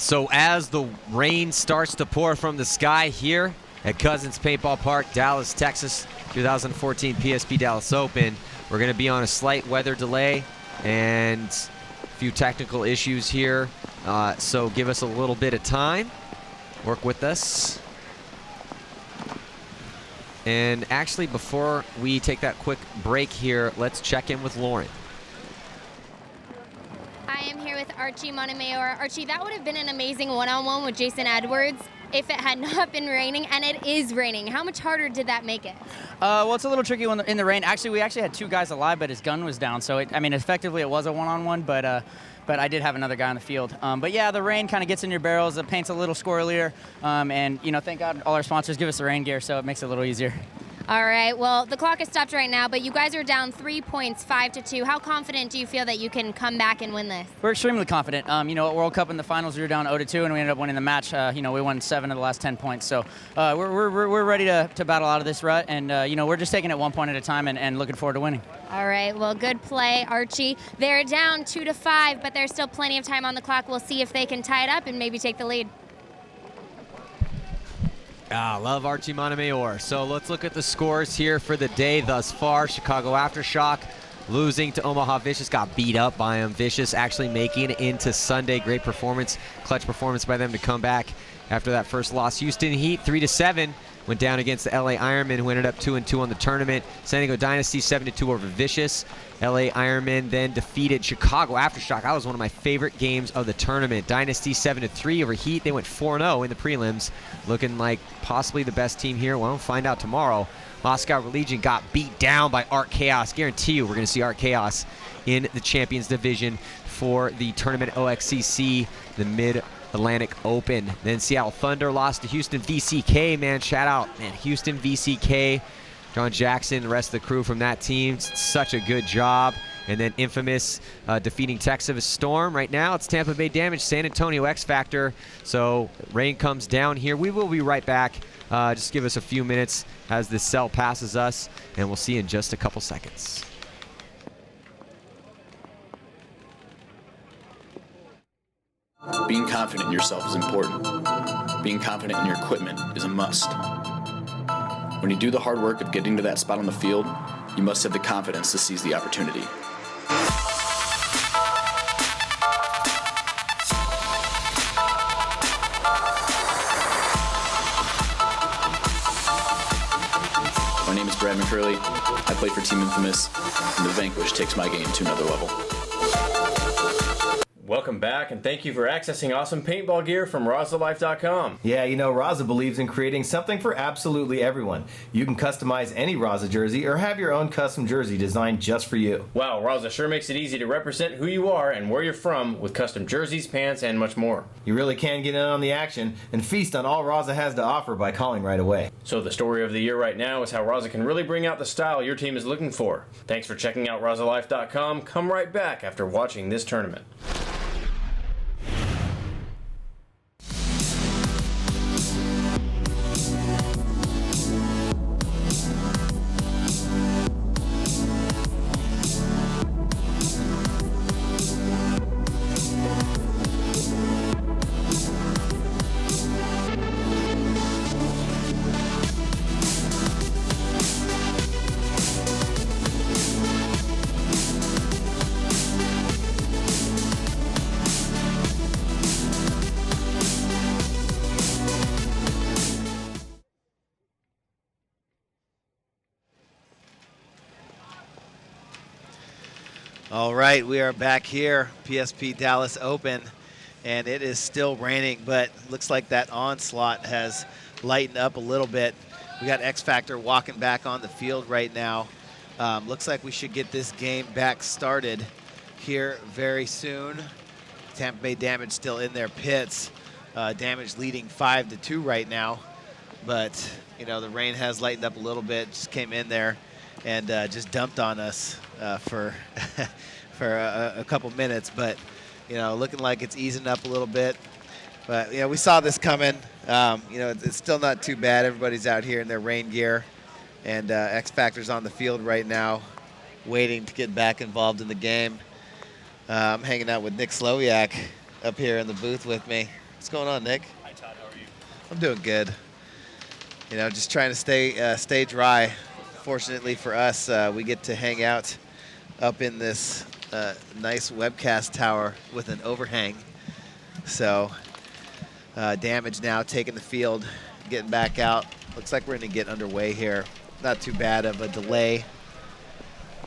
So as the rain starts to pour from the sky here at Cousins Paintball Park, Dallas, Texas, 2014 PSP Dallas Open, we're going to be on a slight weather delay and a few technical issues here. So give us a little bit of time. Work with us. And actually, before we take that quick break here, let's check in with Lauren. I am here with Archie Montemayor. Archie, that would have been an amazing one-on-one with Jason Edwards if it had not been raining, and it is raining. How much harder did that make it? Well, it's a little tricky when in the rain. Actually, we had 2 guys alive, but his gun was down. So, effectively it was a one-on-one, but I did have another guy on the field. But yeah, the rain kind of gets in your barrels. The paint's a little squirrelier. And, thank God all our sponsors give us the rain gear, so it makes it a little easier. All right, well, the clock is stopped right now, but you guys are down 3 points, 5-2. How confident do you feel that you can come back and win this? We're extremely confident. At World Cup in the finals, we were down 0-2, and we ended up winning the match. We won 7 of the last 10 points. So we're ready to battle out of this rut, and, we're just taking it 1 point at a time and looking forward to winning. All right, well, good play, Archie. They're down 2-5, but there's still plenty of time on the clock. We'll see if they can tie it up and maybe take the lead. Love Archie Montemayor. So let's look at the scores here for the day thus far. Chicago Aftershock losing to Omaha Vicious, got beat up by him. Vicious actually making it into Sunday. Great performance, clutch performance by them to come back after that first loss. Houston Heat 3-7 went down against the LA Ironman, who ended up 2-2 on the tournament. San Diego Dynasty 7-2 over Vicious. LA Ironman then defeated Chicago Aftershock. That was one of my favorite games of the tournament. Dynasty 7-3 over Heat. They went 4-0 in the prelims, looking like possibly the best team here. Well, we'll find out tomorrow. Moscow Legion got beat down by Art Chaos. Guarantee you we're going to see Art Chaos in the Champions Division for the tournament OXCC, the Mid-Atlantic Open. Then Seattle Thunder lost to Houston VCK. Man, shout out, man, Houston VCK. John Jackson, the rest of the crew from that team, such a good job. And then Infamous defeating Texas Storm. Right now, it's Tampa Bay Damage, San Antonio X Factor. So rain comes down here. We will be right back. Just give us a few minutes as this cell passes us, and we'll see you in just a couple seconds. Being confident in yourself is important. Being confident in your equipment is a must. When you do the hard work of getting to that spot on the field, you must have the confidence to seize the opportunity. My name is Brad McCurley. I play for Team Infamous, and the Vanquish takes my game to another level. Welcome back, and thank you for accessing awesome paintball gear from RazaLife.com. Yeah, Raza believes in creating something for absolutely everyone. You can customize any Raza jersey or have your own custom jersey designed just for you. Wow, Raza sure makes it easy to represent who you are and where you're from with custom jerseys, pants, and much more. You really can get in on the action and feast on all Raza has to offer by calling right away. So the story of the year right now is how Raza can really bring out the style your team is looking for. Thanks for checking out RazaLife.com. Come right back after watching this tournament. All right, we are back here, PSP Dallas Open, and it is still raining, but looks like that onslaught has lightened up a little bit. We got X Factor walking back on the field right now. Looks like we should get this game back started here very soon. Tampa Bay Damage still in their pits. Damage leading 5-2 right now, but the rain has lightened up a little bit. Just came in there and just dumped on us for a couple minutes, but looking like it's easing up a little bit. But we saw this coming. It's still not too bad. Everybody's out here in their rain gear, and X Factor's on the field right now, waiting to get back involved in the game. I'm hanging out with Nick Slowiak up here in the booth with me. What's going on, Nick? Hi, Todd. How are you? I'm doing good. You know, just trying to stay dry. Fortunately for us, we get to hang out up in this nice webcast tower with an overhang. So Damage now taking the field, getting back out. Looks like we're going to get underway here. Not too bad of a delay.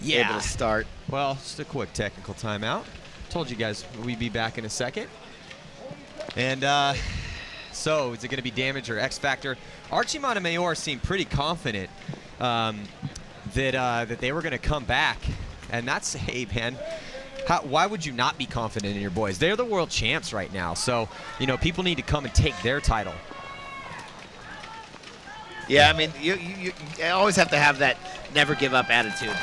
Yeah. Able to start. Well, just a quick technical timeout. Told you guys we'd be back in a second. And so is it going to be Damage or X Factor? Archie Montemayor seemed pretty confident that they were going to come back. And that's, hey, man, why would you not be confident in your boys? They're the world champs right now. So, you know, people need to come and take their title. Yeah, I mean, you always have to have that never give up attitude,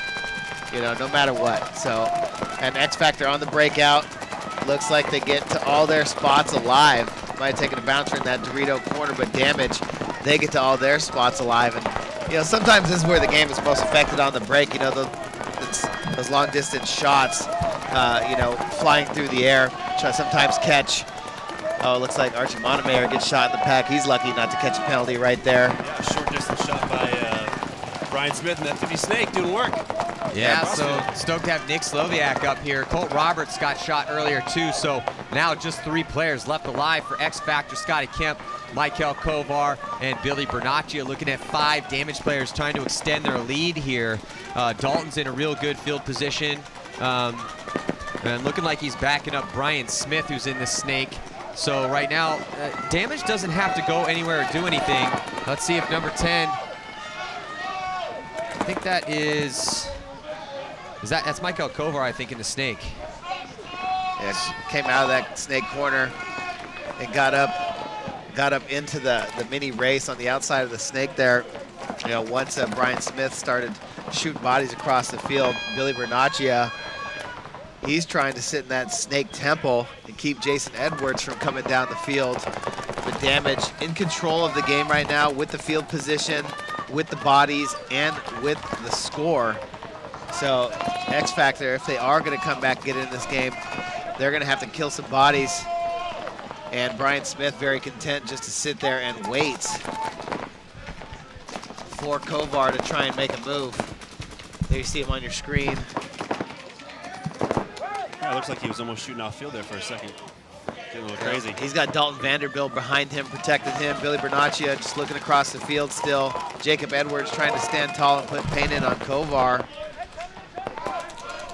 you know, no matter what. So, and X Factor on the breakout. Looks like they get to all their spots alive. Might have taken a bouncer in that Dorito corner, but Damage, they get to all their spots alive. And, you know, sometimes this is where the game is most affected on the break. You know, those long distance shots, you know, flying through the air, try to sometimes catch. Oh, it looks like Archie Montemayor gets shot in the pack. He's lucky not to catch a penalty right there. Yeah, short distance shot by Brian Smith, and that 50 snake doing work. Yeah, so stoked to have Nick Sloviak up here. Colt Roberts got shot earlier too, so now just 3 players left alive for X Factor. Scotty Kemp, Michael Kovar, and Billy Bernaccia looking at 5 Damage players trying to extend their lead here. Dalton's in a real good field position. And looking like he's backing up Brian Smith, who's in the snake. So right now, Damage doesn't have to go anywhere or do anything. Let's see if number 10, I think that that's Michael Kovar, I think, in the snake. Yeah, came out of that snake corner and got up into the mini race on the outside of the snake there. You know, once Brian Smith started shooting bodies across the field, Billy Bernaccia, he's trying to sit in that snake temple and keep Jason Edwards from coming down the field. The Damage in control of the game right now with the field position, with the bodies, and with the score. So X Factor, if they are going to come back and get in this game, they're going to have to kill some bodies. And Brian Smith very content just to sit there and wait for Kovar to try and make a move. There you see him on your screen. Yeah, it looks like he was almost shooting off field there for a second. Getting a little crazy. He's got Dalton Vanderbilt behind him, protecting him. Billy Bernaccia just looking across the field still. Jacob Edwards trying to stand tall and put pain in on Kovar.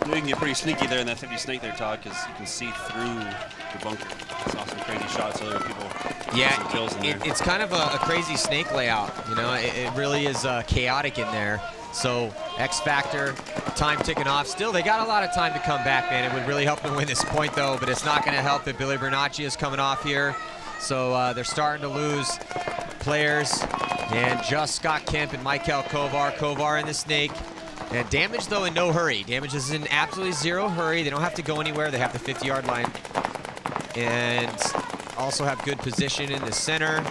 You can get pretty sneaky there in that 50 snake there, Todd, because you can see through the bunker. Saw some crazy shots earlier, people. Yeah, some kills in there. It's kind of a crazy snake layout. You know, it really is chaotic in there. So X Factor, time ticking off. Still, they got a lot of time to come back, man. It would really help them win this point, though, but it's not going to help that Billy Bernaccia is coming off here. So they're starting to lose players. And just Scott Kemp and Michael Kovar. Kovar in the snake. And Damage, though, in no hurry. Damage is in absolutely zero hurry. They don't have to go anywhere. They have the 50-yard line. And also have good position in the center.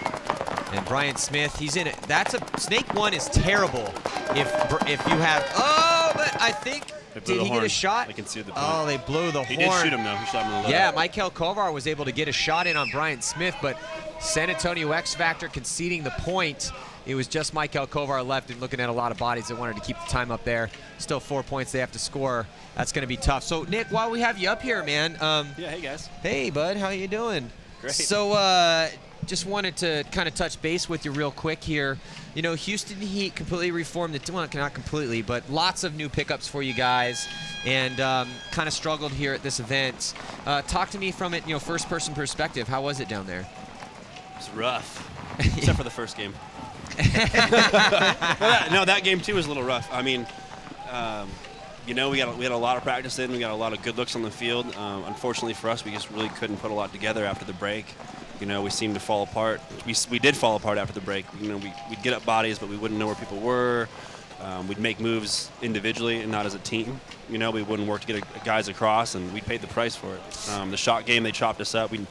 And Brian Smith, he's in it. That's a snake one is terrible if you have. Oh, but I think did he get a shot? I can see the point. Oh, they blew the horn. He did shoot him though. He shot him in the leg. Yeah, Michael Kovar was able to get a shot in on Brian Smith, but San Antonio X Factor conceding the point. It was just Michael Kovar left and looking at a lot of bodies that wanted to keep the time up there. Still 4 points they have to score. That's going to be tough. So, Nick, while we have you up here, man. Yeah, hey, guys. Hey, bud. How you doing? Great. So, just wanted to kind of touch base with you real quick here. You know, Houston Heat completely reformed the, well, not completely, but lots of new pickups for you guys, and kind of struggled here at this event. Talk to me from it, you know, first-person perspective. How was it down there? It was rough, except for the first game. No, that game too was a little rough. I mean, you know, we had a lot of practice in. We got a lot of good looks on the field. Unfortunately for us, we just really couldn't put a lot together after the break. You know, we seemed to fall apart. We did fall apart after the break. You know, we'd get up bodies, but we wouldn't know where people were. We'd make moves individually and not as a team. You know, we wouldn't work to get guys across, and we paid the price for it. The shot game, they chopped us up. We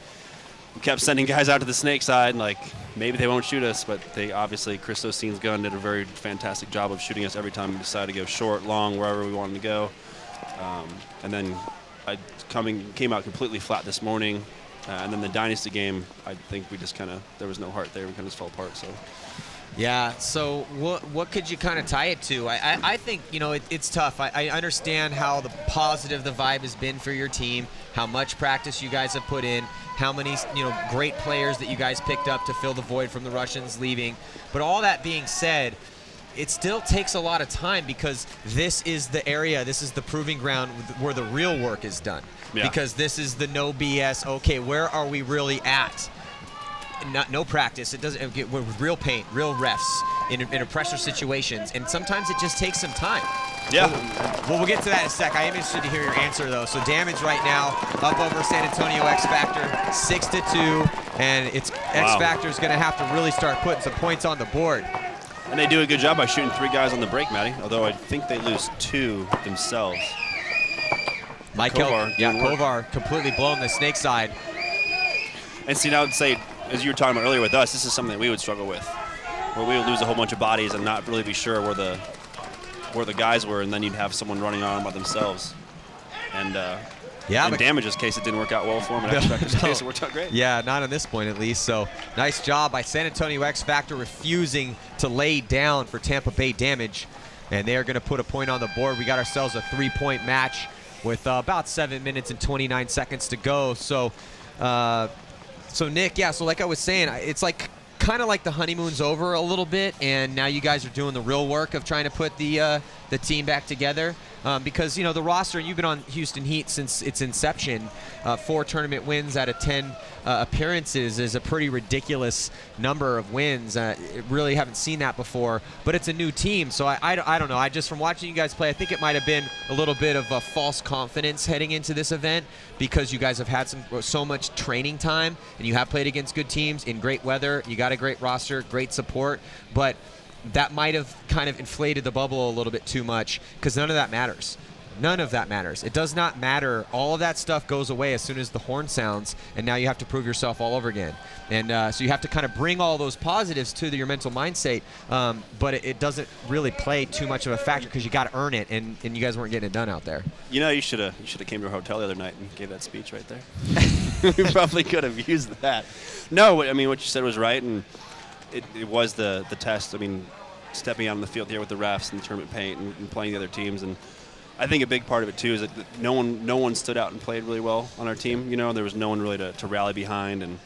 kept sending guys out to the snake side, like maybe they won't shoot us, but they obviously, Chris Osteen's gun did a very fantastic job of shooting us every time we decided to go short, long, wherever we wanted to go. And then I came out completely flat this morning. And then the Dynasty game, I think we just there was no heart there. We kind of just fell apart. So. Yeah, so what could you kind of tie it to? I think, it's tough. I understand how positive the vibe has been for your team, how much practice you guys have put in, how many, great players that you guys picked up to fill the void from the Russians leaving. But all that being said, it still takes a lot of time because this is the area, this is the proving ground where the real work is done. Yeah. Because this is the no BS, okay, where are we really at? No practice. It doesn't get with real paint, real refs in pressure situations, and sometimes it just takes some time. Yeah. Well, we'll get to that in a sec. I am interested to hear your answer though. So Damage right now up over San Antonio X Factor, 6-2, and it's X Factor is going to have to really start putting some points on the board. And they do a good job by shooting 3 guys on the break, Matty. Although I think they lose 2 themselves. Michael, Kovar completely blown the snake side. And see, now I would say, as you were talking about earlier with us, this is something that we would struggle with, where we would lose a whole bunch of bodies and not really be sure where the guys were, and then you'd have someone running on by themselves. And in Damage's case, it didn't work out well for him. In X Factor's case, it worked out great. Yeah, not on this point at least. So nice job by San Antonio X Factor refusing to lay down for Tampa Bay Damage, and they are going to put a point on the board. We got ourselves a 3-point match with about 7 minutes and 29 seconds to go. So. So Nick, so like I was saying, it's kind of like the honeymoon's over a little bit, and now you guys are doing the real work of trying to put the team back together. Because the roster, and you've been on Houston Heat since its inception, 4 tournament wins out of 10 appearances is a pretty ridiculous number of wins. Really haven't seen that before, but it's a new team, so I don't know. I just, from watching you guys play, I think it might have been a little bit of a false confidence heading into this event because you guys have had so much training time, and you have played against good teams in great weather. You got a great roster, great support, but that might have kind of inflated the bubble a little bit too much because none of that matters. None of that matters. It does not matter. All of that stuff goes away as soon as the horn sounds, and now you have to prove yourself all over again. And so you have to kind of bring all those positives to your mental mindset, but it doesn't really play too much of a factor because you got to earn it, and you guys weren't getting it done out there. You should have came to our hotel the other night and gave that speech right there. We probably could have used that. No, I mean, what you said was right, and it was the test. I mean, stepping out on the field here with the refs and the tournament paint and playing the other teams, and I think a big part of it too is that no one stood out and played really well on our team. There was no one really to rally behind. And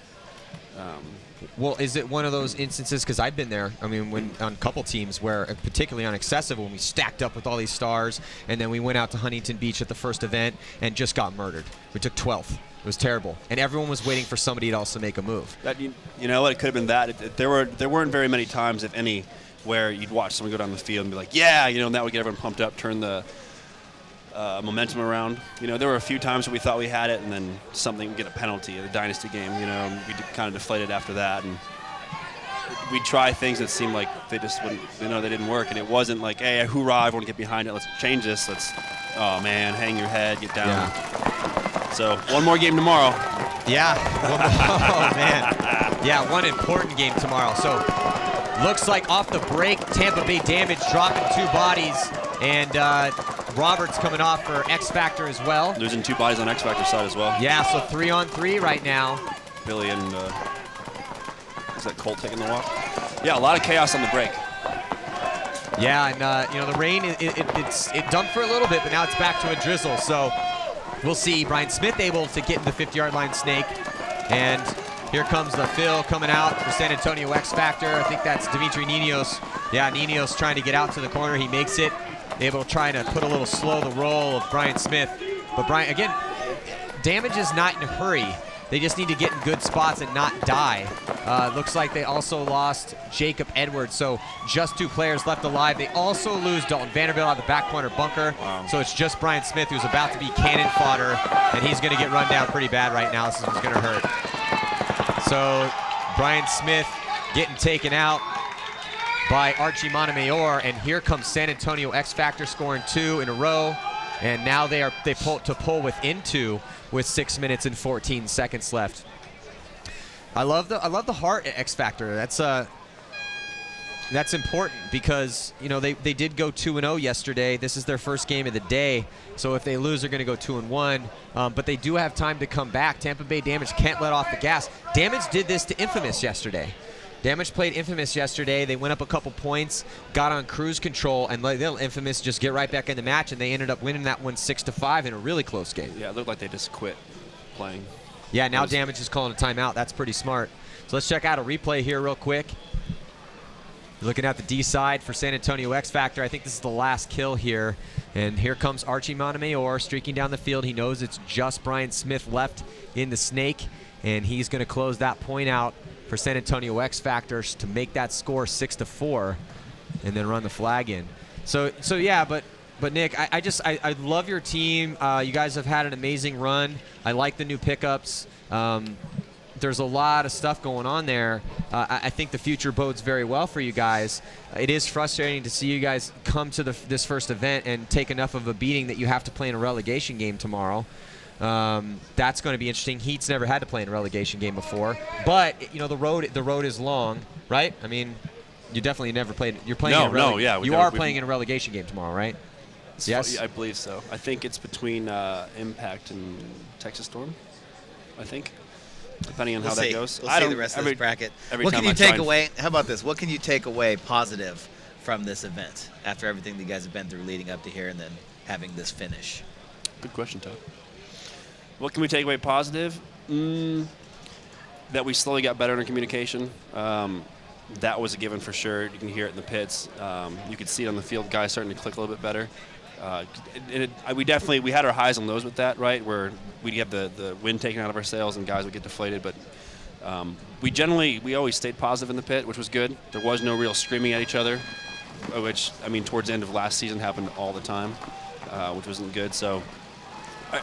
well, is it one of those instances? Because I've been there. I mean, when on a couple teams where, particularly on Excessive, when we stacked up with all these stars, and then we went out to Huntington Beach at the first event and just got murdered. We took 12th. It was terrible, and everyone was waiting for somebody to also make a move. You know what? It could have been that. There weren't very many times, if any, where you'd watch someone go down the field and be like, yeah, and that would get everyone pumped up, turn the momentum around. There were a few times where we thought we had it, and then something would get a penalty, the Dynasty game. We kind of deflated after that, and we'd try things that seemed like they just wouldn't. They didn't work, and it wasn't like, hey, hoorah, I want to get behind it. Let's change this. Oh man, hang your head, get down. Yeah. So one more game tomorrow. Yeah. Oh man. Yeah, one important game tomorrow. So looks like off the break, Tampa Bay Damage dropping 2 bodies, and Roberts coming off for X Factor as well. Losing 2 bodies on X Factor side as well. Yeah, so 3-on-3 right now. Billy and is that Colt taking the walk? Yeah, a lot of chaos on the break. Yeah, and the rain it dumped for a little bit, but now it's back to a drizzle. So we'll see. Brian Smith able to get in the 50-yard line snake, and here comes the fill coming out for San Antonio X Factor. I think that's Dimitri Ninos. Yeah, Ninos trying to get out to the corner. He makes it. Able to try to put a little slow the roll of Brian Smith. But Brian, again, Damage is not in a hurry. They just need to get in good spots and not die. Looks like they also lost Jacob Edwards, so just 2 players left alive. They also lose Dalton Vanderbilt out of the back corner bunker. Wow. So it's just Brian Smith, who's about to be cannon fodder, and he's going to get run down pretty bad right now. This is going to hurt. So Brian Smith getting taken out by Archie Montemayor, and here comes San Antonio X Factor scoring 2 in a row, and now they pull within 2 with 6 minutes and 14 seconds left. I love the heart at X Factor. That's That's important because, you know, they did go 2-0 yesterday. This is their first game of the day. So if they lose, they're going to go 2-1. But they do have time to come back. Tampa Bay Damage can't let off the gas. Damage did this to Infamous yesterday. Damage played Infamous yesterday. They went up a couple points, got on cruise control, and let Infamous just get right back in the match, and they ended up winning that one 6-5 in a really close game. Yeah, it looked like they just quit playing. Yeah, now Damage is calling a timeout. That's pretty smart. So let's check out a replay here real quick. You're looking at the D side for San Antonio X Factor. I think this is the last kill here. And here comes Archie Montemayor streaking down the field. He knows it's just Brian Smith left in the snake, and he's going to close that point out for San Antonio X Factors to make that score 6-4 and then run the flag in. So yeah, but Nick, I love your team. You guys have had an amazing run. I like the new pickups. There's a lot of stuff going on there. I think the future bodes very well for you guys. It is frustrating to see you guys come to this first event and take enough of a beating that you have to play in a relegation game tomorrow. That's going to be interesting. Heat's never had to play in a relegation game before, but you know the road is long, right? I mean, you definitely never played. You're playing. You are playing in a relegation game tomorrow, right? Yes, I believe so. I think it's between Impact and Texas Storm. I think, depending on how that goes. We'll see the rest of this bracket. What can you take away? How about this? What can you take away positive from this event after everything that you guys have been through leading up to here and then having this finish? Good question, Todd. What can we take away positive? That we slowly got better in our communication. That was a given for sure. You can hear it in the pits. You could see it on the field. Guys starting to click a little bit better. We had our highs and lows with that, right? Where we'd have the wind taken out of our sails and guys would get deflated. But we always stayed positive in the pit, which was good. There was no real screaming at each other, which, I mean, towards the end of last season happened all the time, which wasn't good. So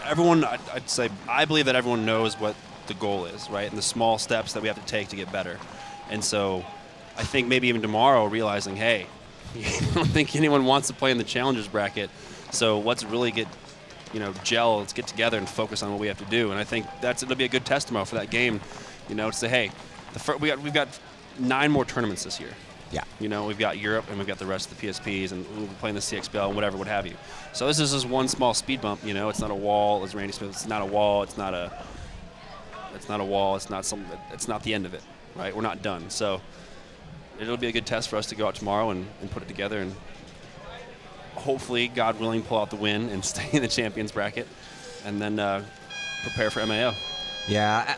everyone, I'd say, I believe that everyone knows what the goal is, right? And the small steps that we have to take to get better. And so I think maybe even tomorrow realizing, hey, I don't think anyone wants to play in the challengers bracket. So let's really gel, let's get together and focus on what we have to do. And I think it'll be a good test tomorrow for that game, to say, hey, we've got 9 more tournaments this year. Yeah. We've got Europe and we've got the rest of the PSPs and we'll be playing the CXBL and whatever, what have you. So this is just one small speed bump, It's not a wall, as Randy Smith, it's not a wall, it's not a wall, it's not the end of it, right? We're not done. So it'll be a good test for us to go out tomorrow and put it together and hopefully, God willing, pull out the win and stay in the champions bracket and then prepare for MAO. Yeah,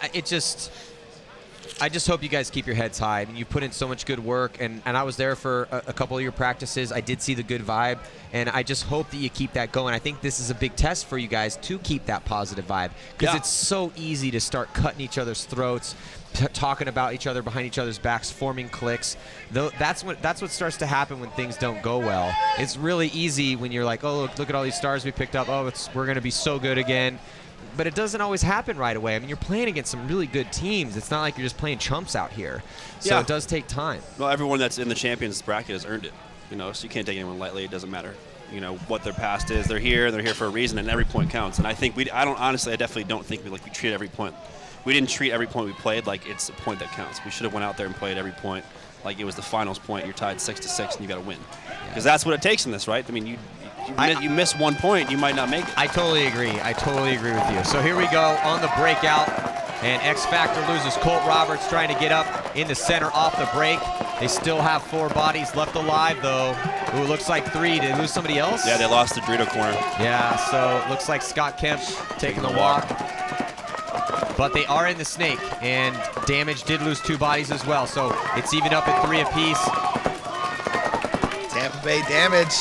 I just hope you guys keep your heads high. I mean, you put in so much good work, and I was there for a couple of your practices. I did see the good vibe, and I just hope that you keep that going. I think this is a big test for you guys to keep that positive vibe because it's so easy to start cutting each other's throats, talking about each other behind each other's backs, forming cliques. That's what starts to happen when things don't go well. It's really easy when you're like, oh, look at all these stars we picked up. Oh, we're going to be so good again. But it doesn't always happen right away. I mean, you're playing against some really good teams. It's not like you're just playing chumps out here. So it does take time. Well, everyone that's in the champions bracket has earned it, so you can't take anyone lightly. It doesn't matter, what their past is. They're here for a reason, and every point counts. And I think I definitely don't think we treat every point. We didn't treat every point we played like it's a point that counts. We should have went out there and played every point like it was the finals point. You're tied 6-6 and you got to win. Because that's what it takes in this, right? I mean, you miss 1 point, you might not make it. I totally agree. With you. So here we go on the breakout, and X Factor loses Colt Roberts trying to get up in the center off the break. They still have 4 bodies left alive, though. Ooh, looks like 3. Did they lose somebody else? Yeah, they lost the Dorito corner. Yeah, so it looks like Scott Kemp taking the walk. But they are in the snake, and Damage did lose 2 bodies as well, so it's even up at 3 apiece. Tampa Bay Damage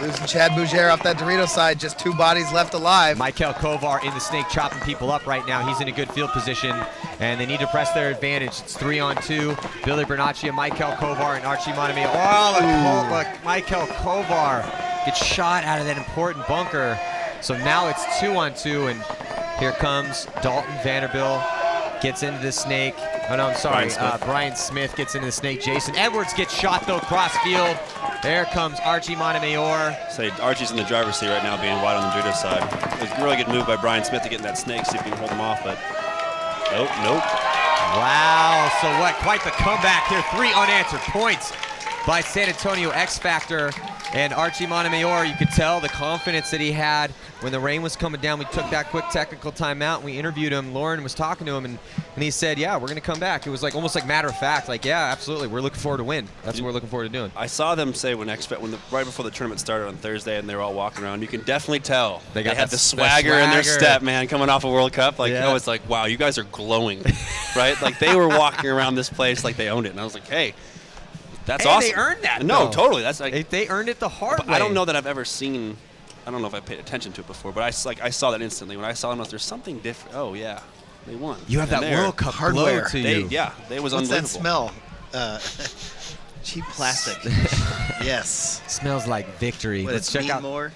losing Chad Bougere off that Dorito side, just 2 bodies left alive. Michael Kovar in the snake chopping people up right now. He's in a good field position, and they need to press their advantage. It's 3-on-2. Billy Bernacci, Michael Kovar, and Archie Montemayor. Oh, look, Michael Kovar gets shot out of that important bunker. So now it's 2-on-2, and here comes Dalton Vanderbilt, gets into the snake. Oh, no, I'm sorry. Brian Smith gets into the snake. Jason Edwards gets shot, though, cross field. There comes Archie Montemayor. Say Archie's in the driver's seat right now, being wide on the Dorito side. It was a really good move by Brian Smith to get in that snake, see if he can hold him off, but nope. Wow, so what? Quite the comeback here. 3 unanswered points by San Antonio X Factor. And Archie Montemayor, you could tell the confidence that he had when the rain was coming down. We took that quick technical timeout and we interviewed him. Lauren was talking to him and he said, yeah, we're going to come back. It was like almost like matter of fact, like, yeah, absolutely. We're looking forward to win. That's what we're looking forward to doing. I saw them say right before the tournament started on Thursday and they were all walking around, you can definitely tell they had the swagger in their step, man, coming off a World Cup. Like, I was like, wow, you guys are glowing, right? Like, they were walking around this place like they owned it. And I was like, hey, that's awesome. They earned that. No, though. Totally. That's like they earned it the hard way. I don't know that I've ever seen. I don't know if I paid attention to it before, but I saw that instantly when I saw them. There's something different. Oh yeah, they won. You have that World Cup hardware to you. Yeah, they was What's unbelievable. that smell? Cheap plastic. Yes. Smells like victory. Let's check out more.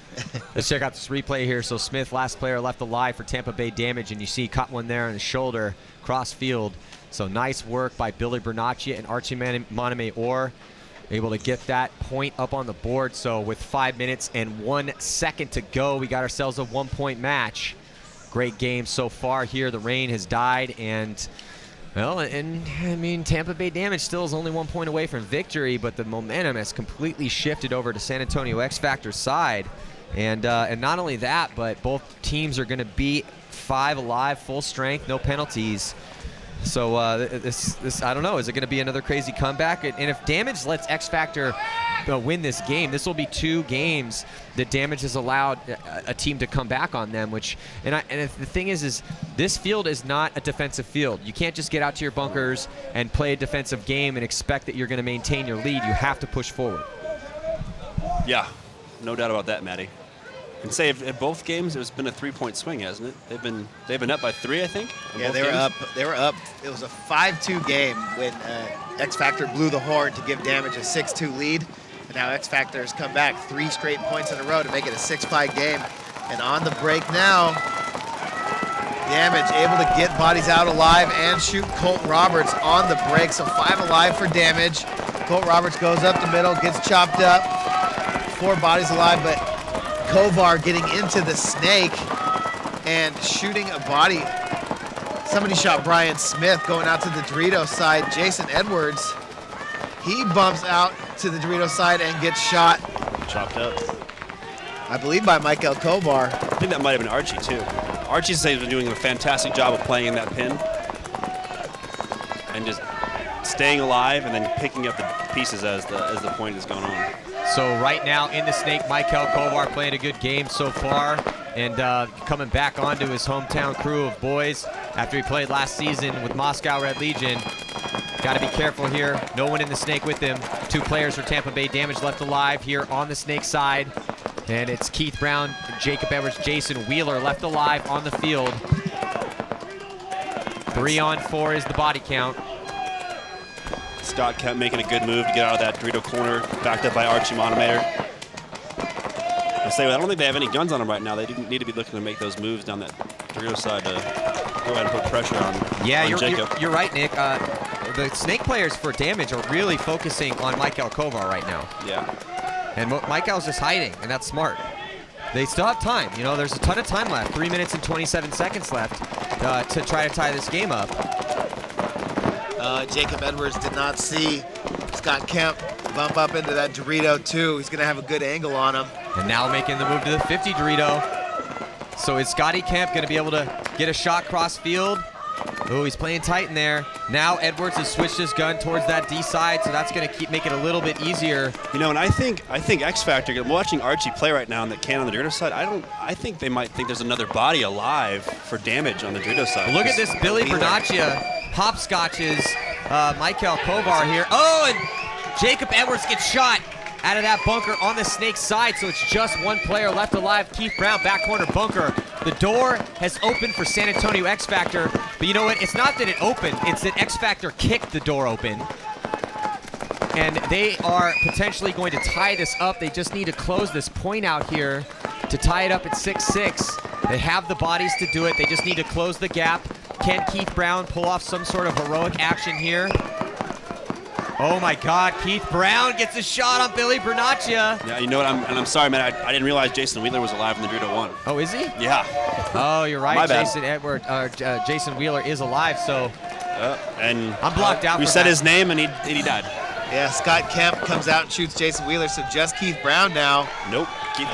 Let's check out this replay here. So Smith, last player left alive for Tampa Bay Damage, and you see caught one there on his shoulder, cross field. So nice work by Billy Bernaccia and Archie Montemayor, able to get that point up on the board. So with 5 minutes and 1 second to go, we got ourselves a 1-point match. Great game so far here. The rain has died, and well, and I mean, Tampa Bay Damage still is only 1 point away from victory, but the momentum has completely shifted over to San Antonio X Factor's side. And not only that, but both teams are going to be 5 alive, full strength, no penalties. So this I don't know, is it going to be another crazy comeback? And if Damage lets X Factor win this game, this will be 2 games that Damage has allowed a team to come back on them. And the thing is this field is not a defensive field. You can't just get out to your bunkers and play a defensive game and expect that you're going to maintain your lead. You have to push forward. Yeah, no doubt about that, Matty. And say at both games, it's been a 3-point swing, hasn't it? They've been up by 3, I think. Yeah, they were up. It was a 5-2 game when X Factor blew the horn to give Damage a 6-2 lead. And now X Factor has come back 3 straight points in a row to make it a 6-5 game. And on the break now, Damage able to get bodies out alive and shoot Colt Roberts on the break. So 5 alive for Damage. Colt Roberts goes up the middle, gets chopped up. 4 bodies alive, but Kovar getting into the snake and shooting a body. Somebody shot Brian Smith going out to the Dorito side. Jason Edwards, he bumps out to the Dorito side and gets shot. Chopped up. I believe by Michael Kovar. I think that might have been Archie too. Archie says he's been doing a fantastic job of playing in that pin and just staying alive and then picking up the pieces as the point is going on. So right now in the snake, Michael Kovar playing a good game so far and coming back onto his hometown crew of boys after he played last season with Moscow Red Legion. Got to be careful here. No one in the snake with him. 2 players for Tampa Bay Damage left alive here on the snake side. And it's Keith Brown, Jacob Edwards, Jason Wheeler left alive on the field. 3 on 4 is the body count. Scott kept making a good move to get out of that Dorito corner, backed up by Archie Montemayor. I don't think they have any guns on them right now. They need to be looking to make those moves down that Dorito side to go ahead and put pressure on Jacob. You're right, Nick. The snake players for Damage are really focusing on Michael Kovar right now. Yeah. And Michael's just hiding, and that's smart. They still have time. You know, there's a ton of time left. 3 minutes and 27 seconds left to try to tie this game up. Jacob Edwards did not see Scott Kemp bump up into that Dorito too. He's going to have a good angle on him. And now making the move to the 50 Dorito. So is Scotty Kemp going to be able to get a shot cross field? Oh, he's playing tight in there. Now Edwards has switched his gun towards that D side, so that's going to make it a little bit easier. You know, and I think X Factor. I'm watching Archie play right now in the can on the Dorito side. I think they might think there's another body alive for Damage on the Dorito side. Look at this Billy Bernaccia hopscotches Michael Kovar here. Oh, and Jacob Edwards gets shot out of that bunker on the snake side, so it's just 1 player left alive. Keith Brown, back corner bunker. The door has opened for San Antonio X Factor, but you know what? It's not that it opened, it's that X Factor kicked the door open. And they are potentially going to tie this up. They just need to close this point out here to tie it up at 6-6. They have the bodies to do it. They just need to close the gap. Can Keith Brown pull off some sort of heroic action here? Oh my God, Keith Brown gets a shot on Billy Bernaccia. Yeah, you know what, I'm sorry, man, I didn't realize Jason Wheeler was alive in the Dorito 1. Oh, is he? Yeah. Oh, you're right, My bad. Jason Wheeler is alive, so and I'm blocked out. We said his name and he died. Yeah, Scott Kemp comes out and shoots Jason Wheeler, so just Keith Brown now. Nope. Keith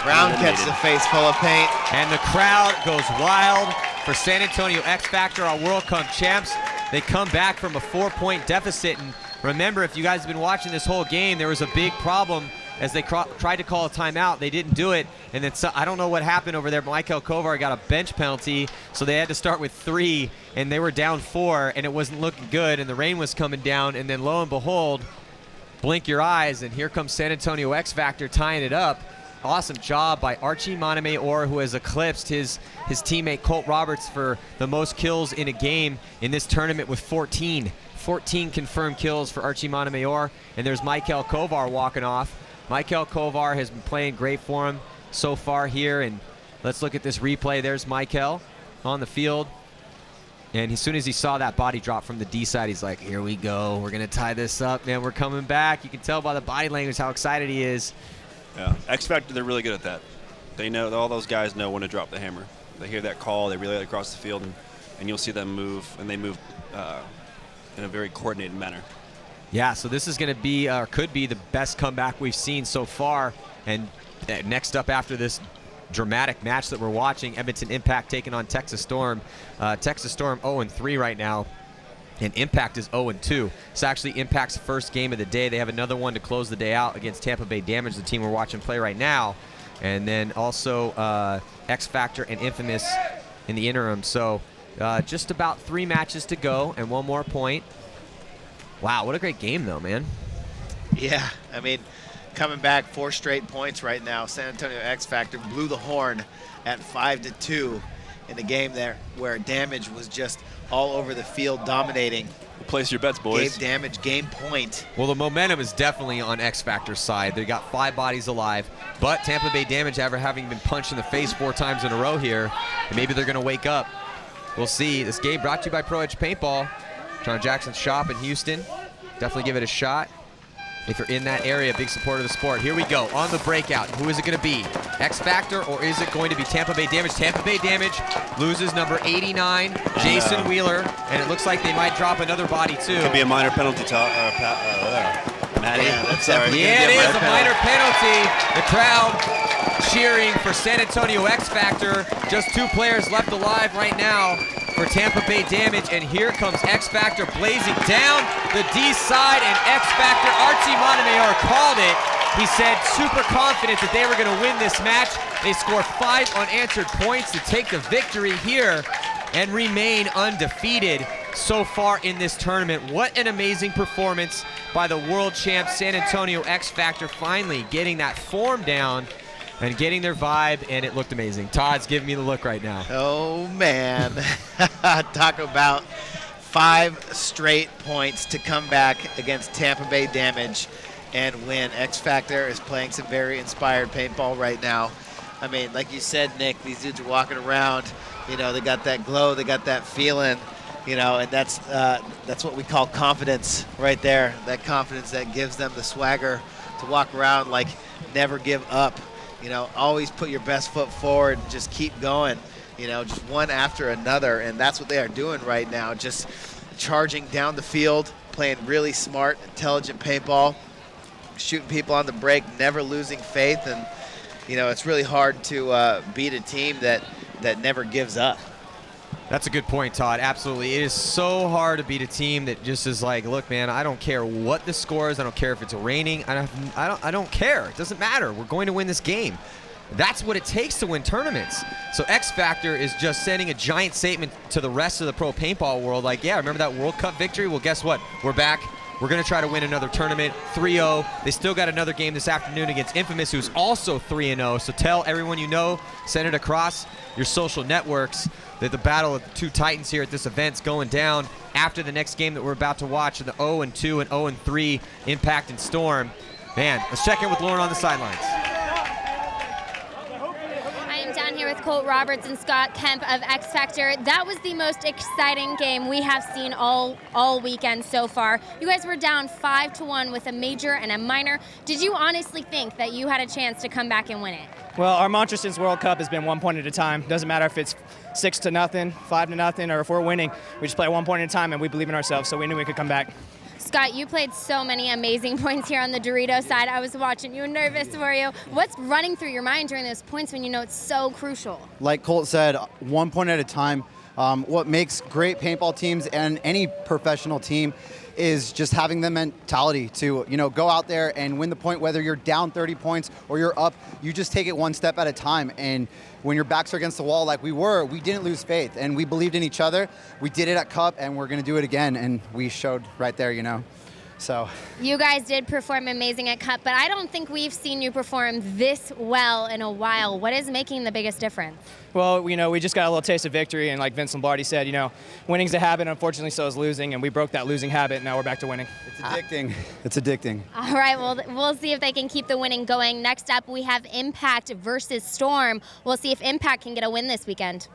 Brown catches a face full of paint. And the crowd goes wild for San Antonio X Factor, our World Cup champs. They come back from a 4-point deficit. And remember, if you guys have been watching this whole game, there was a big problem as they tried to call a timeout. They didn't do it. And then I don't know what happened over there. Michael Kovar got a bench penalty, so they had to start with 3, and they were down 4, and it wasn't looking good, and the rain was coming down. And then lo and behold, blink your eyes, and here comes San Antonio X Factor tying it up. Awesome job by Archie Montemayor, who has eclipsed his teammate Colt Roberts for the most kills in a game in this tournament with 14. 14 confirmed kills for Archie Montemayor. And there's Michael Kovar walking off. Michael Kovar has been playing great for him so far here. And let's look at this replay. There's Michael on the field. And as soon as he saw that body drop from the D side, he's like, here we go. We're going to tie this up, man. We're coming back. You can tell by the body language how excited he is. Yeah, X Factor, they're really good at that. They know, all those guys know when to drop the hammer. They hear that call, they relay it across the field, and you'll see them move, and they move in a very coordinated manner. Yeah, so this is going to be, or could be, the best comeback we've seen so far. And next up after this dramatic match that we're watching, Edmonton Impact taking on Texas Storm. Texas Storm 0-3 right now. And Impact is 0-2. It's actually Impact's first game of the day. They have another one to close the day out against Tampa Bay Damage, the team we're watching play right now. And then also X Factor and Infamous in the interim. So just about 3 matches to go and 1 more point. Wow, what a great game though, man. Yeah, I mean, coming back 4 straight points right now. San Antonio X Factor blew the horn at 5-2 in the game there where Damage was just all over the field dominating. Place your bets, boys. Gave Damage game point. Well, the momentum is definitely on X Factor's side. They got 5 bodies alive, but Tampa Bay Damage ever having been punched in the face 4 times in a row here, and maybe they're going to wake up. We'll see. This game brought to you by Pro Edge Paintball. John Jackson's shop in Houston. Definitely give it a shot. If you're in that area, big supporter of the sport. Here we go, on the breakout. Who is it going to be? X Factor, or is it going to be Tampa Bay Damage? Tampa Bay Damage loses number 89, Jason Wheeler, and it looks like they might drop another body too. Could be a minor penalty, Matty. Yeah, it is a minor penalty. The crowd cheering for San Antonio X Factor. Just 2 players left alive right now for Tampa Bay Damage, and here comes X Factor blazing down the D side, and X Factor, Archie Montemayor called it. He said super confident that they were going to win this match. They score 5 unanswered points to take the victory here and remain undefeated so far in this tournament. What an amazing performance by the world champ San Antonio X Factor, finally getting that form down and getting their vibe, and it looked amazing. Todd's giving me the look right now. Oh, man. Talk about 5 straight points to come back against Tampa Bay Damage and win. X Factor is playing some very inspired paintball right now. I mean, like you said, Nick, these dudes are walking around. You know, they got that glow, they got that feeling, you know, and that's what we call confidence right there. That confidence that gives them the swagger to walk around like never give up. You know, always put your best foot forward, just keep going, you know, just one after another. And that's what they are doing right now, just charging down the field, playing really smart, intelligent paintball, shooting people on the break, never losing faith. And, you know, it's really hard to beat a team that never gives up. That's a good point, Todd. Absolutely. It is so hard to beat a team that just is like, look, man, I don't care what the score is. I don't care if it's raining. I don't care. It doesn't matter. We're going to win this game. That's what it takes to win tournaments. So X Factor is just sending a giant statement to the rest of the pro paintball world. Like, yeah, remember that World Cup victory? Well, guess what? We're back. We're going to try to win another tournament, 3-0. They still got another game this afternoon against Infamous, who's also 3-0. So tell everyone you know, send it across your social networks, that the battle of the 2 Titans here at this event's going down after the next game that we're about to watch, the 0-2 and 0-3 Impact and Storm. Man, let's check in with Lauren on the sidelines. I am down here with Colt Roberts and Scott Kemp of X Factor. That was the most exciting game we have seen all weekend so far. You guys were down 5-1 with a major and a minor. Did you honestly think that you had a chance to come back and win it? Well, our mantra since World Cup has been 1 point at a time. Doesn't matter if it's 6-0, 5-0, or if we're winning. We just play 1 point at a time, and we believe in ourselves, so we knew we could come back. Scott, you played so many amazing points here on the Dorito side. I was watching you, nervous for you. What's running through your mind during those points when you know it's so crucial? Like Colt said, 1 point at a time. What makes great paintball teams and any professional team is just having the mentality to, go out there and win the point, whether you're down 30 points or you're up. You just take it one step at a time. And when your backs are against the wall like we were, we didn't lose faith and we believed in each other. We did it at Cup and we're going to do it again. And we showed right there, So you guys did perform amazing at Cup, but I don't think we've seen you perform this well in a while. What is making the biggest difference? Well, we just got a little taste of victory, and like Vince Lombardi said, winning's a habit. Unfortunately, so is losing, and we broke that losing habit, and now we're back to winning. It's addicting. It's addicting. All right, well, we'll see if they can keep the winning going. Next up, we have Impact versus Storm. We'll see if Impact can get a win this weekend.